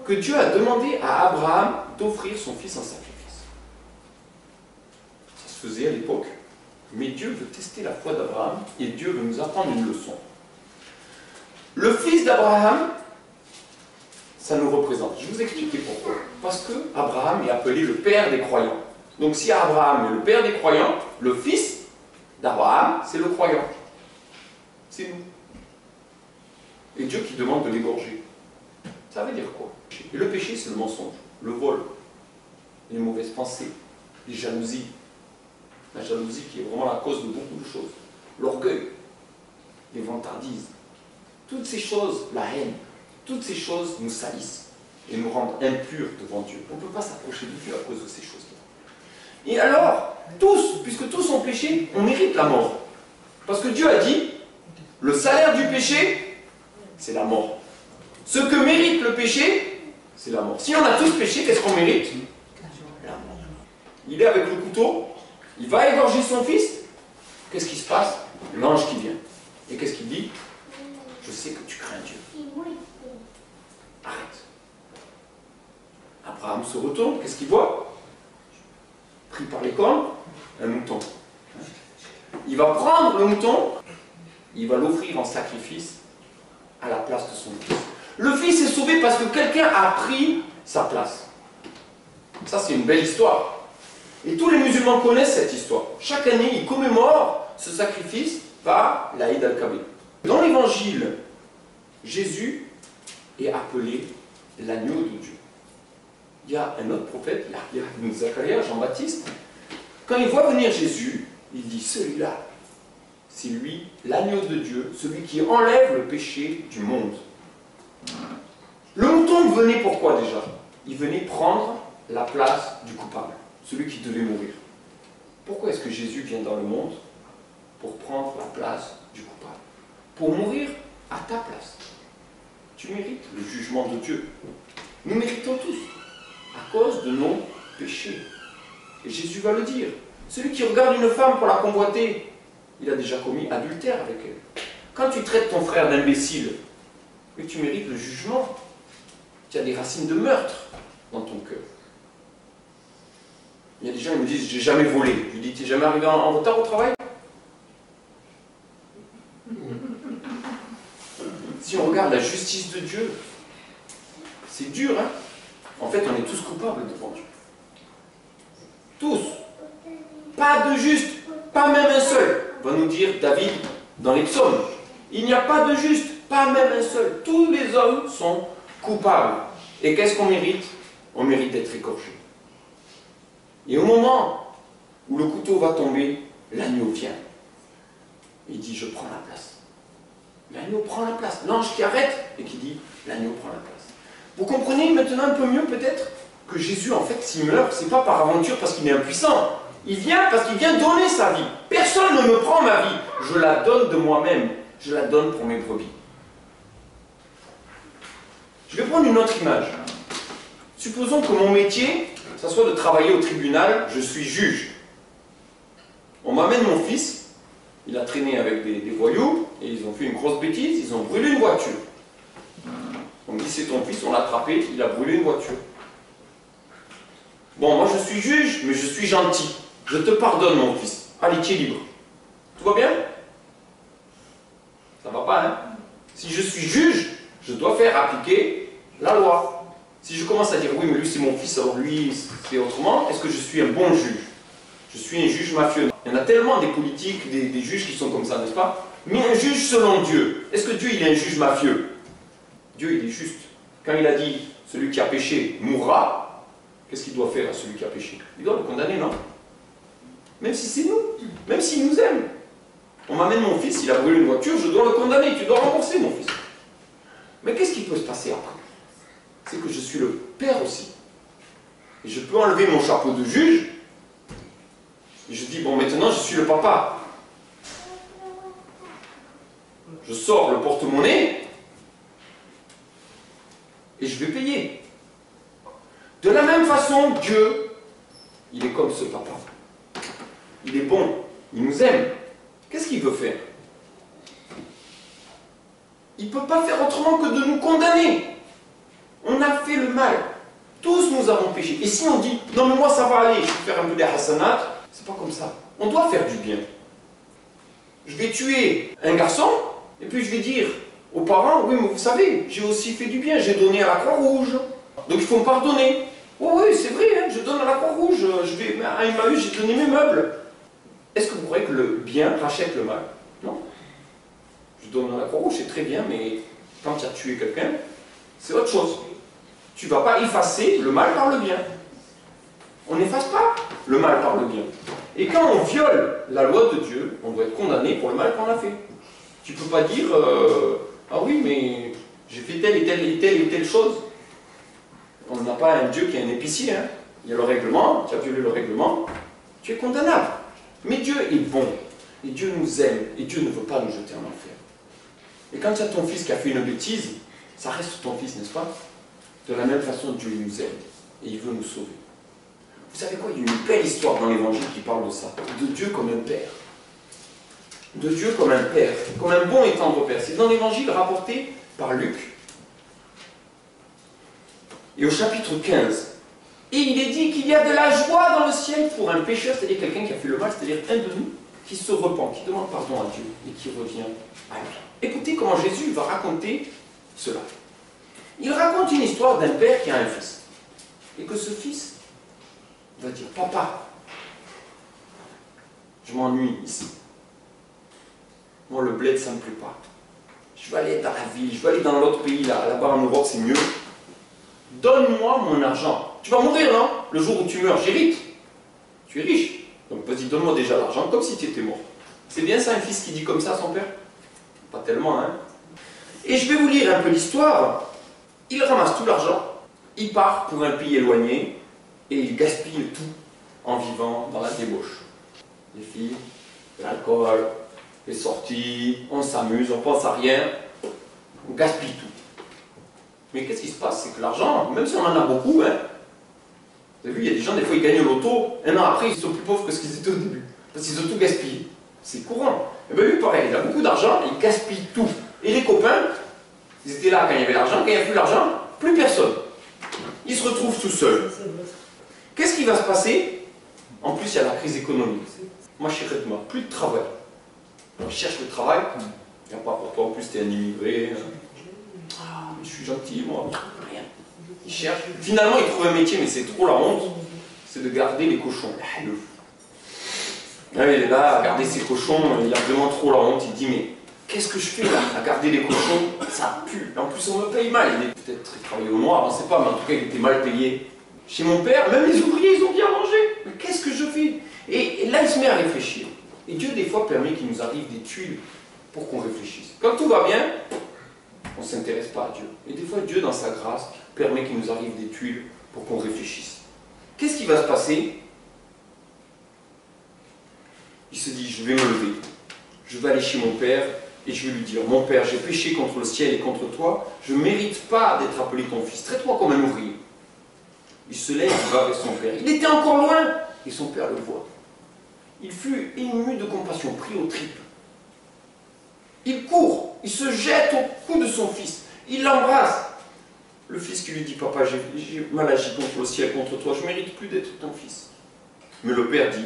que Dieu a demandé à Abraham d'offrir son fils en sacrifice. Ça se faisait à l'époque, mais Dieu veut tester la foi d'Abraham et Dieu veut nous apprendre une leçon. Le fils d'Abraham, ça nous représente. Je vais vous expliquer pourquoi. Parce que Abraham est appelé le père des croyants. Donc si Abraham est le père des croyants, le fils d'Abraham, c'est le croyant. C'est nous. Et Dieu qui demande de l'égorger. Ça veut dire quoi? Et le péché, c'est le mensonge, le vol, les mauvaises pensées, les jalousies. La jalousie qui est vraiment la cause de beaucoup de choses. L'orgueil, les vantardises. Toutes ces choses, la haine, toutes ces choses nous salissent et nous rendent impurs devant Dieu. On ne peut pas s'approcher de Dieu à cause de ces choses-là. Et alors, tous, puisque tous ont péché, on mérite la mort. Parce que Dieu a dit, le salaire du péché, c'est la mort. Ce que mérite le péché, c'est la mort. Si on a tous péché, qu'est-ce qu'on mérite? La mort. Il est avec le couteau, il va égorger son fils. Qu'est-ce qui se passe? L'ange qui vient. Et qu'est-ce qu'il dit? Je sais que tu crains Dieu. Arrête. Abraham se retourne, qu'est-ce qu'il voit? Pris par les cornes, un mouton. Il va prendre le mouton, il va l'offrir en sacrifice à la place de son fils. Le fils est sauvé parce que quelqu'un a pris sa place. Ça, c'est une belle histoire. Et tous les musulmans connaissent cette histoire. Chaque année, ils commémorent ce sacrifice par la Eid al-Kabir. Dans l'évangile, Jésus est appelé l'agneau de Dieu. Il y a un autre prophète, Yahya ibn Zakaria, Jean-Baptiste. Quand il voit venir Jésus, il dit, celui-là, c'est lui, l'agneau de Dieu, celui qui enlève le péché du monde. Le mouton venait pourquoi déjà? Il venait prendre la place du coupable, celui qui devait mourir. Pourquoi est-ce que Jésus vient dans le monde? Pour prendre la place du coupable. Pour mourir à ta place. Tu mérites le jugement de Dieu. Nous méritons tous, à cause de nos péchés. Et Jésus va le dire. Celui qui regarde une femme pour la convoiter, il a déjà commis adultère avec elle. Quand tu traites ton frère d'imbécile, et tu mérites le jugement, tu as des racines de meurtre dans ton cœur. Il y a des gens qui me disent, j'ai jamais volé. Je lui dis, tu n'es jamais arrivé en retard au travail? Si on regarde la justice de Dieu, c'est dur, hein? En fait, on est tous coupables devant Dieu. Tous. Pas de juste, pas même un seul, va nous dire David dans les psaumes. Il n'y a pas de juste, pas même un seul. Tous les hommes sont coupables. Et qu'est-ce qu'on mérite? On mérite d'être égorgé. Et au moment où le couteau va tomber, l'agneau vient. Il dit, je prends la place. L'agneau prend la place. L'ange qui arrête et qui dit, l'agneau prend la place. Vous comprenez maintenant un peu mieux peut-être que Jésus, en fait, s'il meurt, c'est pas par aventure parce qu'il est impuissant. Il vient parce qu'il vient donner sa vie. Personne ne me prend ma vie. Je la donne de moi-même. Je la donne pour mes brebis. Je vais prendre une autre image. Supposons que mon métier, ça soit de travailler au tribunal, je suis juge. On m'amène mon fils, il a traîné avec des voyous, et ils ont fait une grosse bêtise, ils ont brûlé une voiture. On me dit c'est ton fils, on l'a attrapé, il a brûlé une voiture. Bon, moi je suis juge, mais je suis gentil. Je te pardonne mon fils. Allez, tu es libre. Tout va bien? Ça va pas, hein? Si je suis juge, je dois faire appliquer la loi. Si je commence à dire oui, mais lui c'est mon fils, alors lui c'est autrement, est-ce que je suis un bon juge? Je suis un juge mafieux. Il y en a tellement des politiques, des juges qui sont comme ça, n'est-ce pas? Mais un juge selon Dieu, est-ce que Dieu il est un juge mafieux? Dieu il est juste. Quand il a dit celui qui a péché mourra, qu'est-ce qu'il doit faire à celui qui a péché? Il doit le condamner, non? Même si c'est nous, même s'il nous aime. On m'amène mon fils, il a brûlé une voiture, je dois le condamner, tu dois rembourser mon fils. Mais qu'est-ce qui peut se passer après? C'est que je suis le père aussi. Et je peux enlever mon chapeau de juge, et je dis, bon maintenant je suis le papa. Je sors le porte-monnaie, et je vais payer. De la même façon, Dieu, il est comme ce papa. Il est bon, il nous aime. Qu'est-ce qu'il veut faire? Il ne peut pas faire autrement que de nous condamner. On a fait le mal. Tous nous avons péché. Et si on dit, non mais moi ça va aller, je vais faire un peu des hasanat, c'est pas comme ça. On doit faire du bien. Je vais tuer un garçon, et puis je vais dire aux parents, oui mais vous savez, j'ai aussi fait du bien, j'ai donné à la Croix-Rouge. Donc il faut me pardonner. Oh oui, c'est vrai, hein, je donne à la Croix-Rouge, je vais à Emmaüs, j'ai donné mes meubles. Est-ce que vous croyez que le bien rachète le mal? Non. Je donne à la Croix-Rouge, c'est très bien, mais quand tu as tué quelqu'un, c'est autre chose. Tu ne vas pas effacer le mal par le bien. On n'efface pas le mal par le bien. Et quand on viole la loi de Dieu, on doit être condamné pour le mal qu'on a fait. Tu ne peux pas dire ah oui, mais j'ai fait telle et telle et telle et telle chose. On n'a pas un Dieu qui est un épicier. Hein. Il y a le règlement, tu as violé le règlement, tu es condamnable. Mais Dieu est bon, et Dieu nous aime, et Dieu ne veut pas nous jeter en enfer. Et quand tu as ton fils qui a fait une bêtise, ça reste ton fils, n'est-ce pas? De la même façon, Dieu nous aime, et il veut nous sauver. Vous savez quoi? Il y a une belle histoire dans l'Évangile qui parle de ça, de Dieu comme un père. De Dieu comme un père, comme un bon et tendre père. C'est dans l'Évangile rapporté par Luc. Et au chapitre 15, et il est dit qu'il y a de la joie dans le ciel pour un pécheur, c'est-à-dire quelqu'un qui a fait le mal, c'est-à-dire un de nous, qui se repent, qui demande pardon à Dieu et qui revient à lui. Écoutez comment Jésus va raconter cela. Il raconte une histoire d'un père qui a un fils. Et que ce fils va dire, papa, je m'ennuie ici. Moi, le bled, ça ne me plaît pas. Je vais aller dans la ville, je vais aller dans l'autre pays, là-bas en Europe, c'est mieux. Donne-moi mon argent. Tu vas mourir, non? Le jour où tu meurs, j'hérite. Tu es riche. Donc vas-y, donne-moi déjà l'argent, comme si tu étais mort. C'est bien ça, un fils qui dit comme ça à son père? Pas tellement, hein? Et je vais vous lire un peu l'histoire. Il ramasse tout l'argent, il part pour un pays éloigné, et il gaspille tout en vivant dans la débauche. Les filles, l'alcool, les sorties, on s'amuse, on pense à rien, on gaspille tout. Mais qu'est-ce qui se passe? C'est que l'argent, même si on en a beaucoup, hein, vous avez vu, il y a des gens, des fois, ils gagnent au loto, un an après, ils sont plus pauvres que ce qu'ils étaient au début. Parce qu'ils ont tout gaspillé. C'est courant. Et bien lui, pareil, il a beaucoup d'argent, il gaspille tout. Et les copains, ils étaient là quand il y avait l'argent, quand il n'y a plus d'argent, plus personne. Ils se retrouvent tout seuls. Qu'est-ce qui va se passer? En plus, il y a la crise économique. Moi, je cherche plus de travail. Alors, je cherche le travail, il n'y a pas pour toi, en plus, tu es un immigré. Ah, mais je suis gentil, moi, rien. Il cherche. Finalement, il trouve un métier, mais c'est trop la honte. C'est de garder les cochons. Ah, il est là, à garder ses cochons, il a vraiment trop la honte. Il dit, mais qu'est-ce que je fais là, à garder les cochons? Ça pue. En plus, on me paye mal. Il est peut-être travaillé au noir, on ne sait pas, mais en tout cas, il était mal payé. Chez mon père, même les ouvriers, ils ont bien mangé. Mais qu'est-ce que je fais? Et là, il se met à réfléchir. Et Dieu, des fois, permet qu'il nous arrive des tuiles pour qu'on réfléchisse. Quand tout va bien, on ne s'intéresse pas à Dieu. Et des fois, Dieu, dans sa grâce, permet qu'il nous arrive des tuiles pour qu'on réfléchisse. Qu'est-ce qui va se passer? il se dit, je vais me lever, je vais aller chez mon père et je vais lui dire, mon père, j'ai péché contre le ciel et contre toi, je ne mérite pas d'être appelé ton fils, traite-moi comme un ouvrier. Il se lève, il va vers son père. Il était encore loin et son père le voit. Il fut ému de compassion, pris aux tripes. Il court, il se jette au cou de son fils, il l'embrasse. Le fils qui lui dit, papa, j'ai mal agi contre le ciel, contre toi, je ne mérite plus d'être ton fils. Mais le père dit,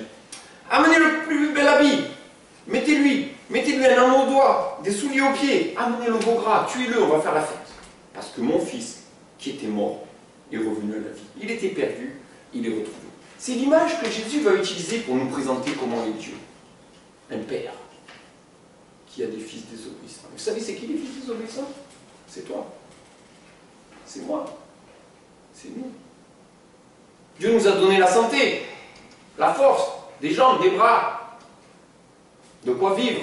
amenez le plus bel habit, mettez-lui un anneau au doigt, des souliers aux pieds, amenez le veau gras, tuez-le, on va faire la fête. Parce que mon fils, qui était mort, est revenu à la vie. Il était perdu, il est retrouvé. C'est l'image que Jésus va utiliser pour nous présenter comment est Dieu. Un père qui a des fils désobéissants. Vous savez, c'est qui les fils désobéissants? C'est toi. C'est moi. C'est nous. Dieu nous a donné la santé, la force, des jambes, des bras, de quoi vivre.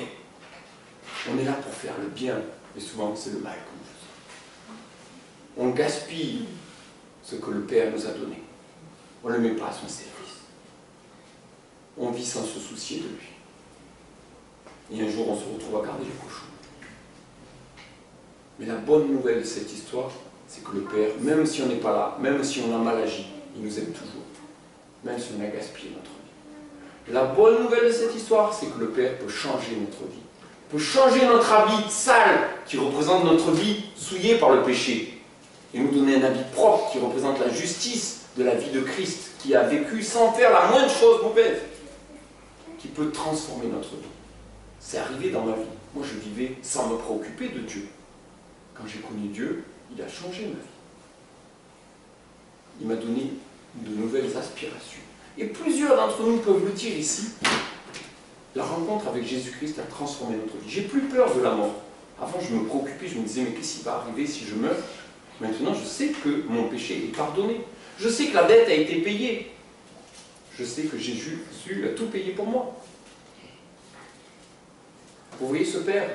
On est là pour faire le bien, mais souvent c'est le mal que nous faisons. On gaspille ce que le Père nous a donné. On ne le met pas à son service. On vit sans se soucier de lui. Et un jour, on se retrouve à garder les cochons. Mais la bonne nouvelle de cette histoire, c'est que le Père, même si on n'est pas là, même si on a mal agi, il nous aime toujours. Même si on a gaspillé notre vie. La bonne nouvelle de cette histoire, c'est que le Père peut changer notre vie. Il peut changer notre habit sale, qui représente notre vie souillée par le péché. Et nous donner un habit propre, qui représente la justice de la vie de Christ, qui a vécu sans faire la moindre chose mauvaise, qui peut transformer notre vie. C'est arrivé dans ma vie. Moi, je vivais sans me préoccuper de Dieu. Quand j'ai connu Dieu, il a changé ma vie. Il m'a donné de nouvelles aspirations. Et plusieurs d'entre nous peuvent le dire ici. La rencontre avec Jésus-Christ a transformé notre vie. J'ai plus peur de la mort. Avant, je me préoccupais, je me disais, mais qu'est-ce qui va arriver si je meurs? Maintenant, je sais que mon péché est pardonné. Je sais que la dette a été payée. Je sais que Jésus a tout payé pour moi. Vous voyez ce père?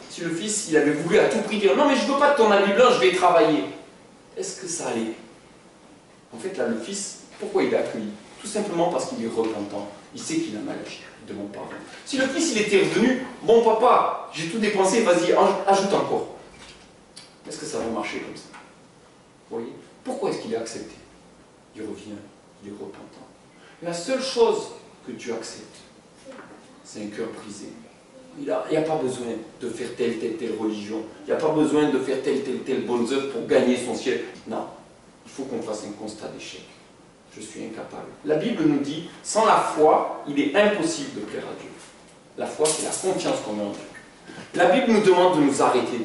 Si le fils, il avait voulu à tout prix dire, non mais je ne veux pas de ton habit blanc, je vais travailler. Est-ce que ça allait? En fait, là, le fils, pourquoi il est accueilli? Tout simplement parce qu'il est repentant. Il sait qu'il a mal agi. Il demande pardon. Si le fils, il était revenu, bon papa, j'ai tout dépensé, vas-y, ajoute encore. Est-ce que ça va marcher comme ça? Vous voyez? Pourquoi est-ce qu'il est accepté? Il revient, il est repentant. La seule chose que Dieu accepte, c'est un cœur brisé. Il n'y a pas besoin de faire telle religion. Il n'y a pas besoin de faire telle bonne œuvre pour gagner son ciel. Non, il faut qu'on fasse un constat d'échec. Je suis incapable. La Bible nous dit, sans la foi, il est impossible de plaire à Dieu. La foi, c'est la confiance qu'on a en Dieu. La Bible nous demande de nous arrêter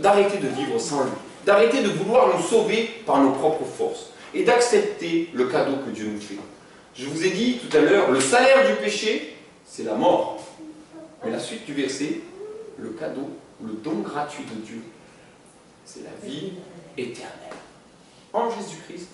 d'arrêter de vivre sans lui, d'arrêter de vouloir nous sauver par nos propres forces et d'accepter le cadeau que Dieu nous fait. Je vous ai dit tout à l'heure, le salaire du péché, c'est la mort. Mais la suite du verset, le cadeau, le don gratuit de Dieu, c'est la vie éternelle. En Jésus-Christ,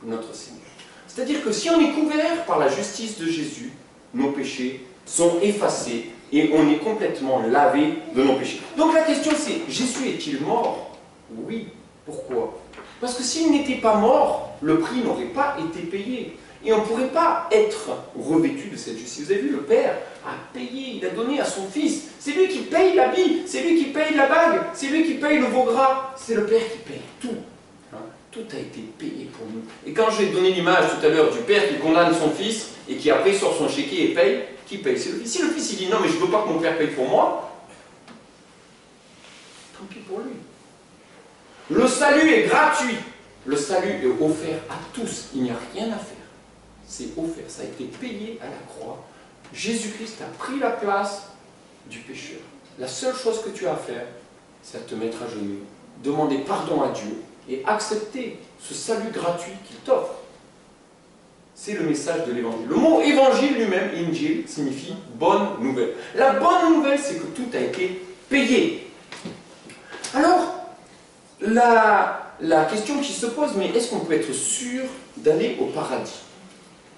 notre Seigneur. C'est-à-dire que si on est couvert par la justice de Jésus, nos péchés sont effacés et on est complètement lavé de nos péchés. Donc la question c'est, Jésus est-il mort? Oui. Pourquoi? Parce que s'il n'était pas mort, le prix n'aurait pas été payé. Et on ne pourrait pas être revêtu de cette justice. Vous avez vu, le Père a payé, il a donné à son Fils. C'est lui qui paye l'habit, c'est lui qui paye la bague, c'est lui qui paye le veau gras. C'est le Père qui paye tout. Hein? Tout a été payé pour nous. Et quand je vais donner l'image tout à l'heure du Père qui condamne son Fils et qui après sort son chéquier et paye, qui paye? C'est le Fils. Si le Fils il dit non mais je ne veux pas que mon Père paye pour moi, tant pis pour lui. Le salut est gratuit. Le salut est offert à tous. Il n'y a rien à faire. C'est offert, ça a été payé à la croix. Jésus-Christ a pris la place du pécheur. La seule chose que tu as à faire, c'est à te mettre à genoux, demander pardon à Dieu et accepter ce salut gratuit qu'il t'offre. C'est le message de l'évangile. Le mot évangile lui-même, Injil, signifie bonne nouvelle. La bonne nouvelle, c'est que tout a été payé. Alors, la question qui se pose, mais est-ce qu'on peut être sûr d'aller au paradis?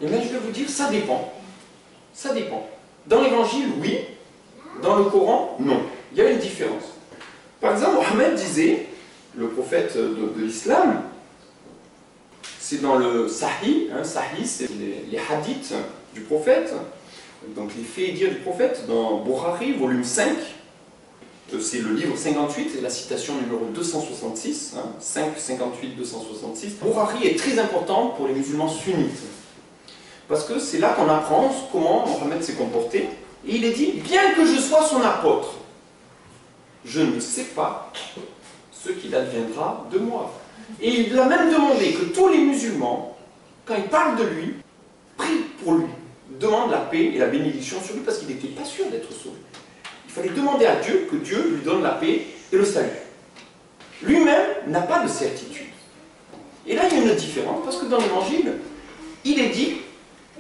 Et bien, je vais vous dire, ça dépend. Ça dépend. Dans l'évangile, oui. Dans le Coran, non. Il y a une différence. Par exemple, Mohammed disait, le prophète de l'islam, c'est dans le Sahih, Sahih, c'est les hadiths du prophète, donc les faits et dires du prophète, dans Borari, volume 5. C'est le livre 58, et la citation numéro 266, 5, 58, 266. Borari est très important pour les musulmans sunnites. Parce que c'est là qu'on apprend comment Mohammed s'est comporté. Et il est dit, bien que je sois son apôtre, je ne sais pas ce qu'il adviendra de moi. Et il a même demandé que tous les musulmans, quand ils parlent de lui, prient pour lui, demandent la paix et la bénédiction sur lui, parce qu'il n'était pas sûr d'être sauvé. Il fallait demander à Dieu que Dieu lui donne la paix et le salut. Lui-même n'a pas de certitude. Et là, il y a une différence, parce que dans l'Évangile, il est dit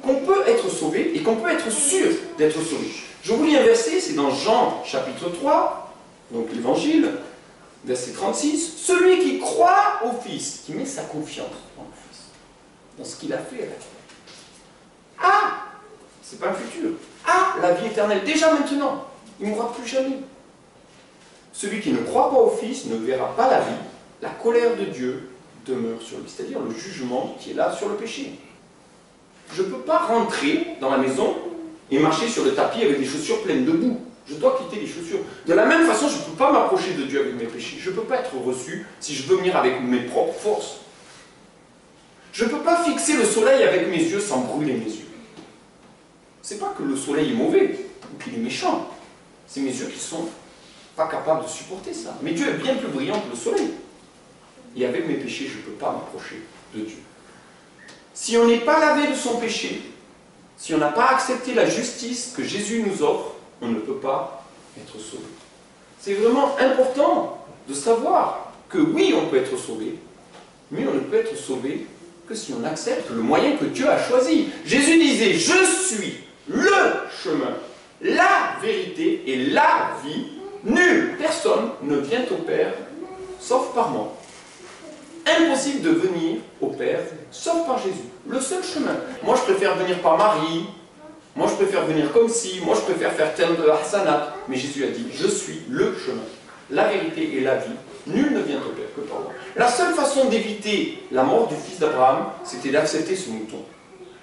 qu'on peut être sauvé et qu'on peut être sûr d'être sauvé. Je vous lis un verset, c'est dans Jean chapitre 3, donc l'Évangile, verset 36. Celui qui croit au Fils, qui met sa confiance dans le Fils, dans ce qu'il a fait à la croix, c'est pas un futur, la vie éternelle, déjà maintenant. Il ne mourra plus jamais. Celui qui ne croit pas au Fils ne verra pas la vie. La colère de Dieu demeure sur lui, c'est-à-dire le jugement qui est là sur le péché. Je ne peux pas rentrer dans la maison et marcher sur le tapis avec des chaussures pleines de boue. Je dois quitter les chaussures. De la même façon, je ne peux pas m'approcher de Dieu avec mes péchés. Je ne peux pas être reçu si je veux venir avec mes propres forces. Je ne peux pas fixer le soleil avec mes yeux sans brûler mes yeux. Ce n'est pas que le soleil est mauvais ou qu'il est méchant. C'est mes yeux qui ne sont pas capables de supporter ça. Mais Dieu est bien plus brillant que le soleil. Et avec mes péchés, je ne peux pas m'approcher de Dieu. Si on n'est pas lavé de son péché, si on n'a pas accepté la justice que Jésus nous offre, on ne peut pas être sauvé. C'est vraiment important de savoir que oui, on peut être sauvé, mais on ne peut être sauvé que si on accepte le moyen que Dieu a choisi. Jésus disait, je suis le chemin, la vérité et la vie. Nulle personne ne vient au Père, sauf par moi. Impossible de venir au Père, sauf par Jésus. Le seul chemin. Moi, je préfère venir par Marie. Moi, je préfère venir comme si. Moi, je préfère faire tel de Hassanat. Mais Jésus a dit, je suis le chemin, la vérité et la vie. Nul ne vient au Père que par moi. La seule façon d'éviter la mort du fils d'Abraham, c'était d'accepter ce mouton.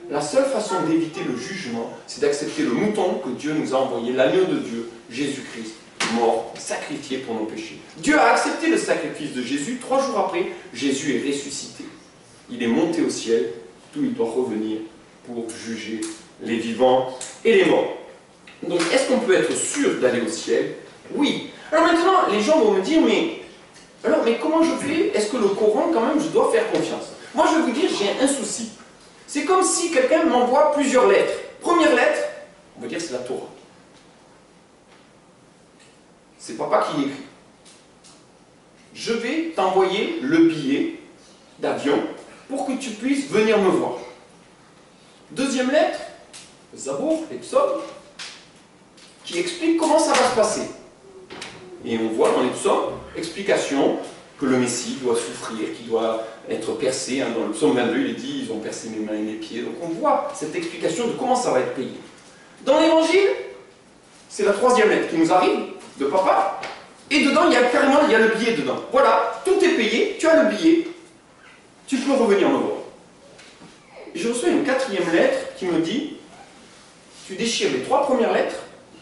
La seule façon d'éviter le jugement, c'est d'accepter le mouton que Dieu nous a envoyé, l'agneau de Dieu, Jésus-Christ, mort, sacrifié pour nos péchés. Dieu a accepté le sacrifice de Jésus. 3 jours après, Jésus est ressuscité. Il est monté au ciel, d'où il doit revenir pour juger les vivants et les morts. Donc, est-ce qu'on peut être sûr d'aller au ciel? Oui. Alors maintenant, les gens vont me dire, mais comment je fais? Est-ce que le Coran, quand même, je dois faire confiance? Moi, je vais vous dire, j'ai un souci. C'est comme si quelqu'un m'envoie plusieurs lettres. Première lettre, on va dire c'est la Torah. C'est papa qui l'écrit. Je vais t'envoyer le billet d'avion pour que tu puisses venir me voir. Deuxième lettre, Zabour, les psaumes, qui explique comment ça va se passer. Et on voit dans les psaumes, explication que le Messie doit souffrir, qu'il doit être percé. Dans le psaume 22, il est dit, ils ont percé mes mains et mes pieds. Donc on voit cette explication de comment ça va être payé. Dans l'évangile, c'est la 3e lettre qui nous arrive de papa. Et dedans, il y a le billet dedans. Voilà, tout est payé, tu as le billet. Tu peux revenir me voir. Et je reçois une 4e lettre qui me dit, tu déchires les 3 premières lettres,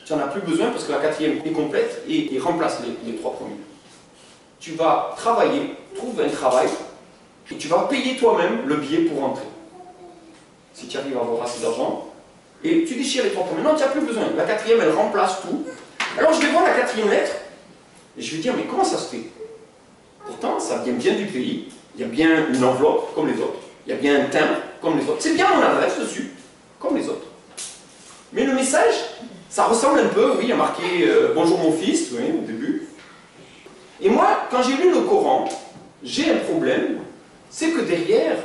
tu n'en as plus besoin parce que la 4e est complète et il remplace les 3 premières. Tu vas travailler, trouve un travail, et tu vas payer toi-même le billet pour rentrer. Si tu arrives à avoir assez d'argent, et tu déchires les 3 premières. Non, tu n'as plus besoin. La 4e, elle remplace tout. Alors je vais voir la 4e lettre, et je vais dire, mais comment ça se fait? Pourtant, ça vient bien du pays, il y a bien une enveloppe, comme les autres. Il y a bien un timbre, comme les autres. C'est bien mon adresse dessus, comme les autres. Mais le message, ça ressemble un peu, oui, il y a marqué « Bonjour mon fils », oui, au début. Et moi, quand j'ai lu le Coran, j'ai un problème, c'est que derrière,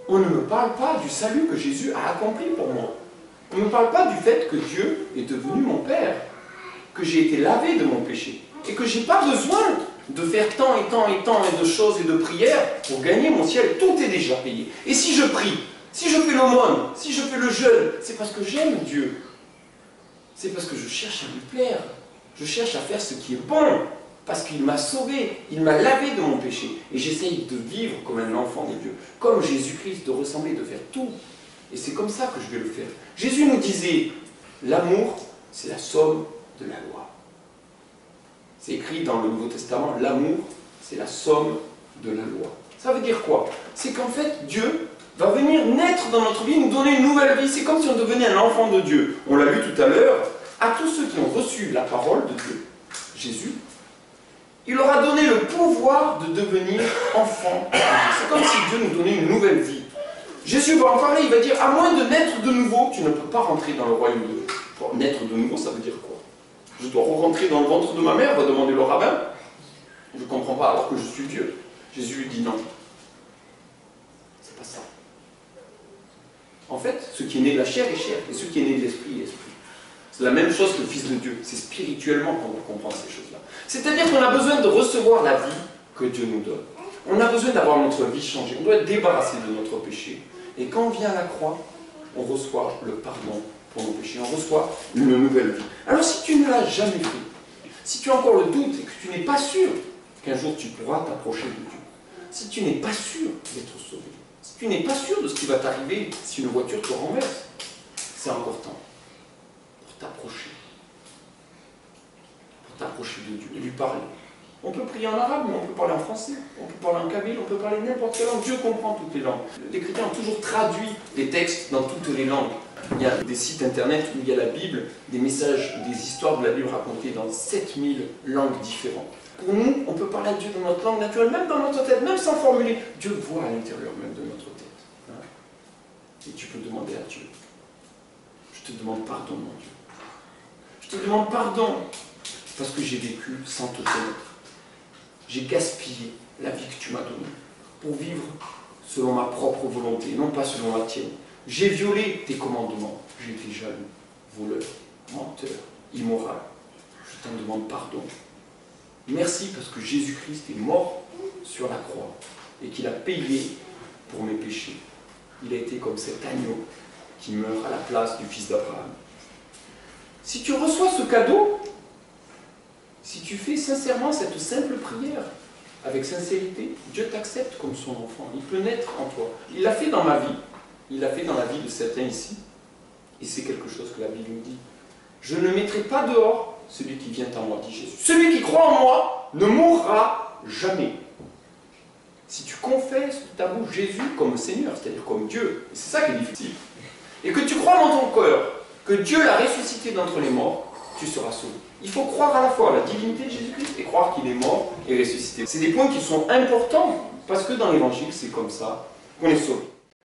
on ne me parle pas du salut que Jésus a accompli pour moi. On ne me parle pas du fait que Dieu est devenu mon Père, que j'ai été lavé de mon péché, et que je n'ai pas besoin de faire tant et tant et tant de choses et de prières pour gagner mon ciel. Tout est déjà payé. Et si je prie, si je fais l'aumône, si je fais le jeûne, c'est parce que j'aime Dieu. C'est parce que je cherche à lui plaire. Je cherche à faire ce qui est bon. Parce qu'il m'a sauvé, il m'a lavé de mon péché. Et j'essaye de vivre comme un enfant de Dieu. Comme Jésus-Christ, de ressembler, de faire tout. Et c'est comme ça que je vais le faire. Jésus nous disait, L'amour, c'est la somme de la loi. C'est écrit dans le Nouveau Testament, l'amour, c'est la somme de la loi. Ça veut dire quoi? C'est qu'en fait, Dieu va venir naître dans notre vie, nous donner une nouvelle vie. C'est comme si on devenait un enfant de Dieu. On l'a vu tout à l'heure, à tous ceux qui ont reçu la parole de Dieu, Jésus, il leur a donné le pouvoir de devenir enfants de Dieu. C'est comme si Dieu nous donnait une nouvelle vie. Jésus va en parler, il va dire, à moins de naître de nouveau, tu ne peux pas rentrer dans le royaume de Dieu. Naître de nouveau, ça veut dire quoi? Je dois rentrer dans le ventre de ma mère, va demander le rabbin. Je ne comprends pas alors que je suis Dieu. Jésus lui dit non. C'est pas ça. En fait, ce qui est né de la chair est chair, et ce qui est né de l'esprit est esprit. C'est la même chose que le Fils de Dieu. C'est spirituellement qu'on doit comprendre ces choses-là. C'est-à-dire qu'on a besoin de recevoir la vie que Dieu nous donne. On a besoin d'avoir notre vie changée. On doit être débarrassé de notre péché. Et quand on vient à la croix, on reçoit le pardon pour nos péchés. On reçoit une nouvelle vie. Alors si tu ne l'as jamais fait, si tu as encore le doute et que tu n'es pas sûr qu'un jour tu pourras t'approcher de Dieu, si tu n'es pas sûr d'être sauvé, si tu n'es pas sûr de ce qui va t'arriver si une voiture te renverse, c'est encore temps pour t'approcher. Pour t'approcher de Dieu, de lui parler. On peut prier en arabe, mais on peut parler en français, on peut parler en kabyle, on peut parler n'importe quelle langue. Dieu comprend toutes les langues. Les chrétiens ont toujours traduit les textes dans toutes les langues. Il y a des sites internet où il y a la Bible, des messages, des histoires de la Bible racontées dans 7000 langues différentes. Pour nous, on peut parler à Dieu dans notre langue naturelle, même dans notre tête, même sans formuler. Dieu voit à l'intérieur même de notre tête. Et tu peux demander à Dieu. Je te demande pardon, mon Dieu. Je te demande pardon parce que j'ai vécu sans te connaître. J'ai gaspillé la vie que tu m'as donnée pour vivre selon ma propre volonté, non pas selon la tienne. J'ai violé tes commandements. J'ai été jaloux, voleur, menteur, immoral. Je t'en demande pardon. Merci parce que Jésus-Christ est mort sur la croix et qu'il a payé pour mes péchés. Il a été comme cet agneau qui meurt à la place du fils d'Abraham. Si tu reçois ce cadeau, si tu fais sincèrement cette simple prière, avec sincérité, Dieu t'accepte comme son enfant. Il peut naître en toi. Il l'a fait dans ma vie. Il l'a fait dans la vie de certains ici. Et c'est quelque chose que la Bible nous dit. Je ne mettrai pas dehors celui qui vient à moi, dit Jésus. Celui qui croit en moi ne mourra jamais. Si tu confesses de ta bouche Jésus comme Seigneur, c'est-à-dire comme Dieu, et c'est ça qui est difficile, et que tu crois dans ton cœur que Dieu l'a ressuscité d'entre les morts, tu seras sauvé. Il faut croire à la fois à la divinité de Jésus-Christ et croire qu'il est mort et ressuscité. C'est des points qui sont importants, parce que dans l'Évangile, c'est comme ça qu'on est sauvé.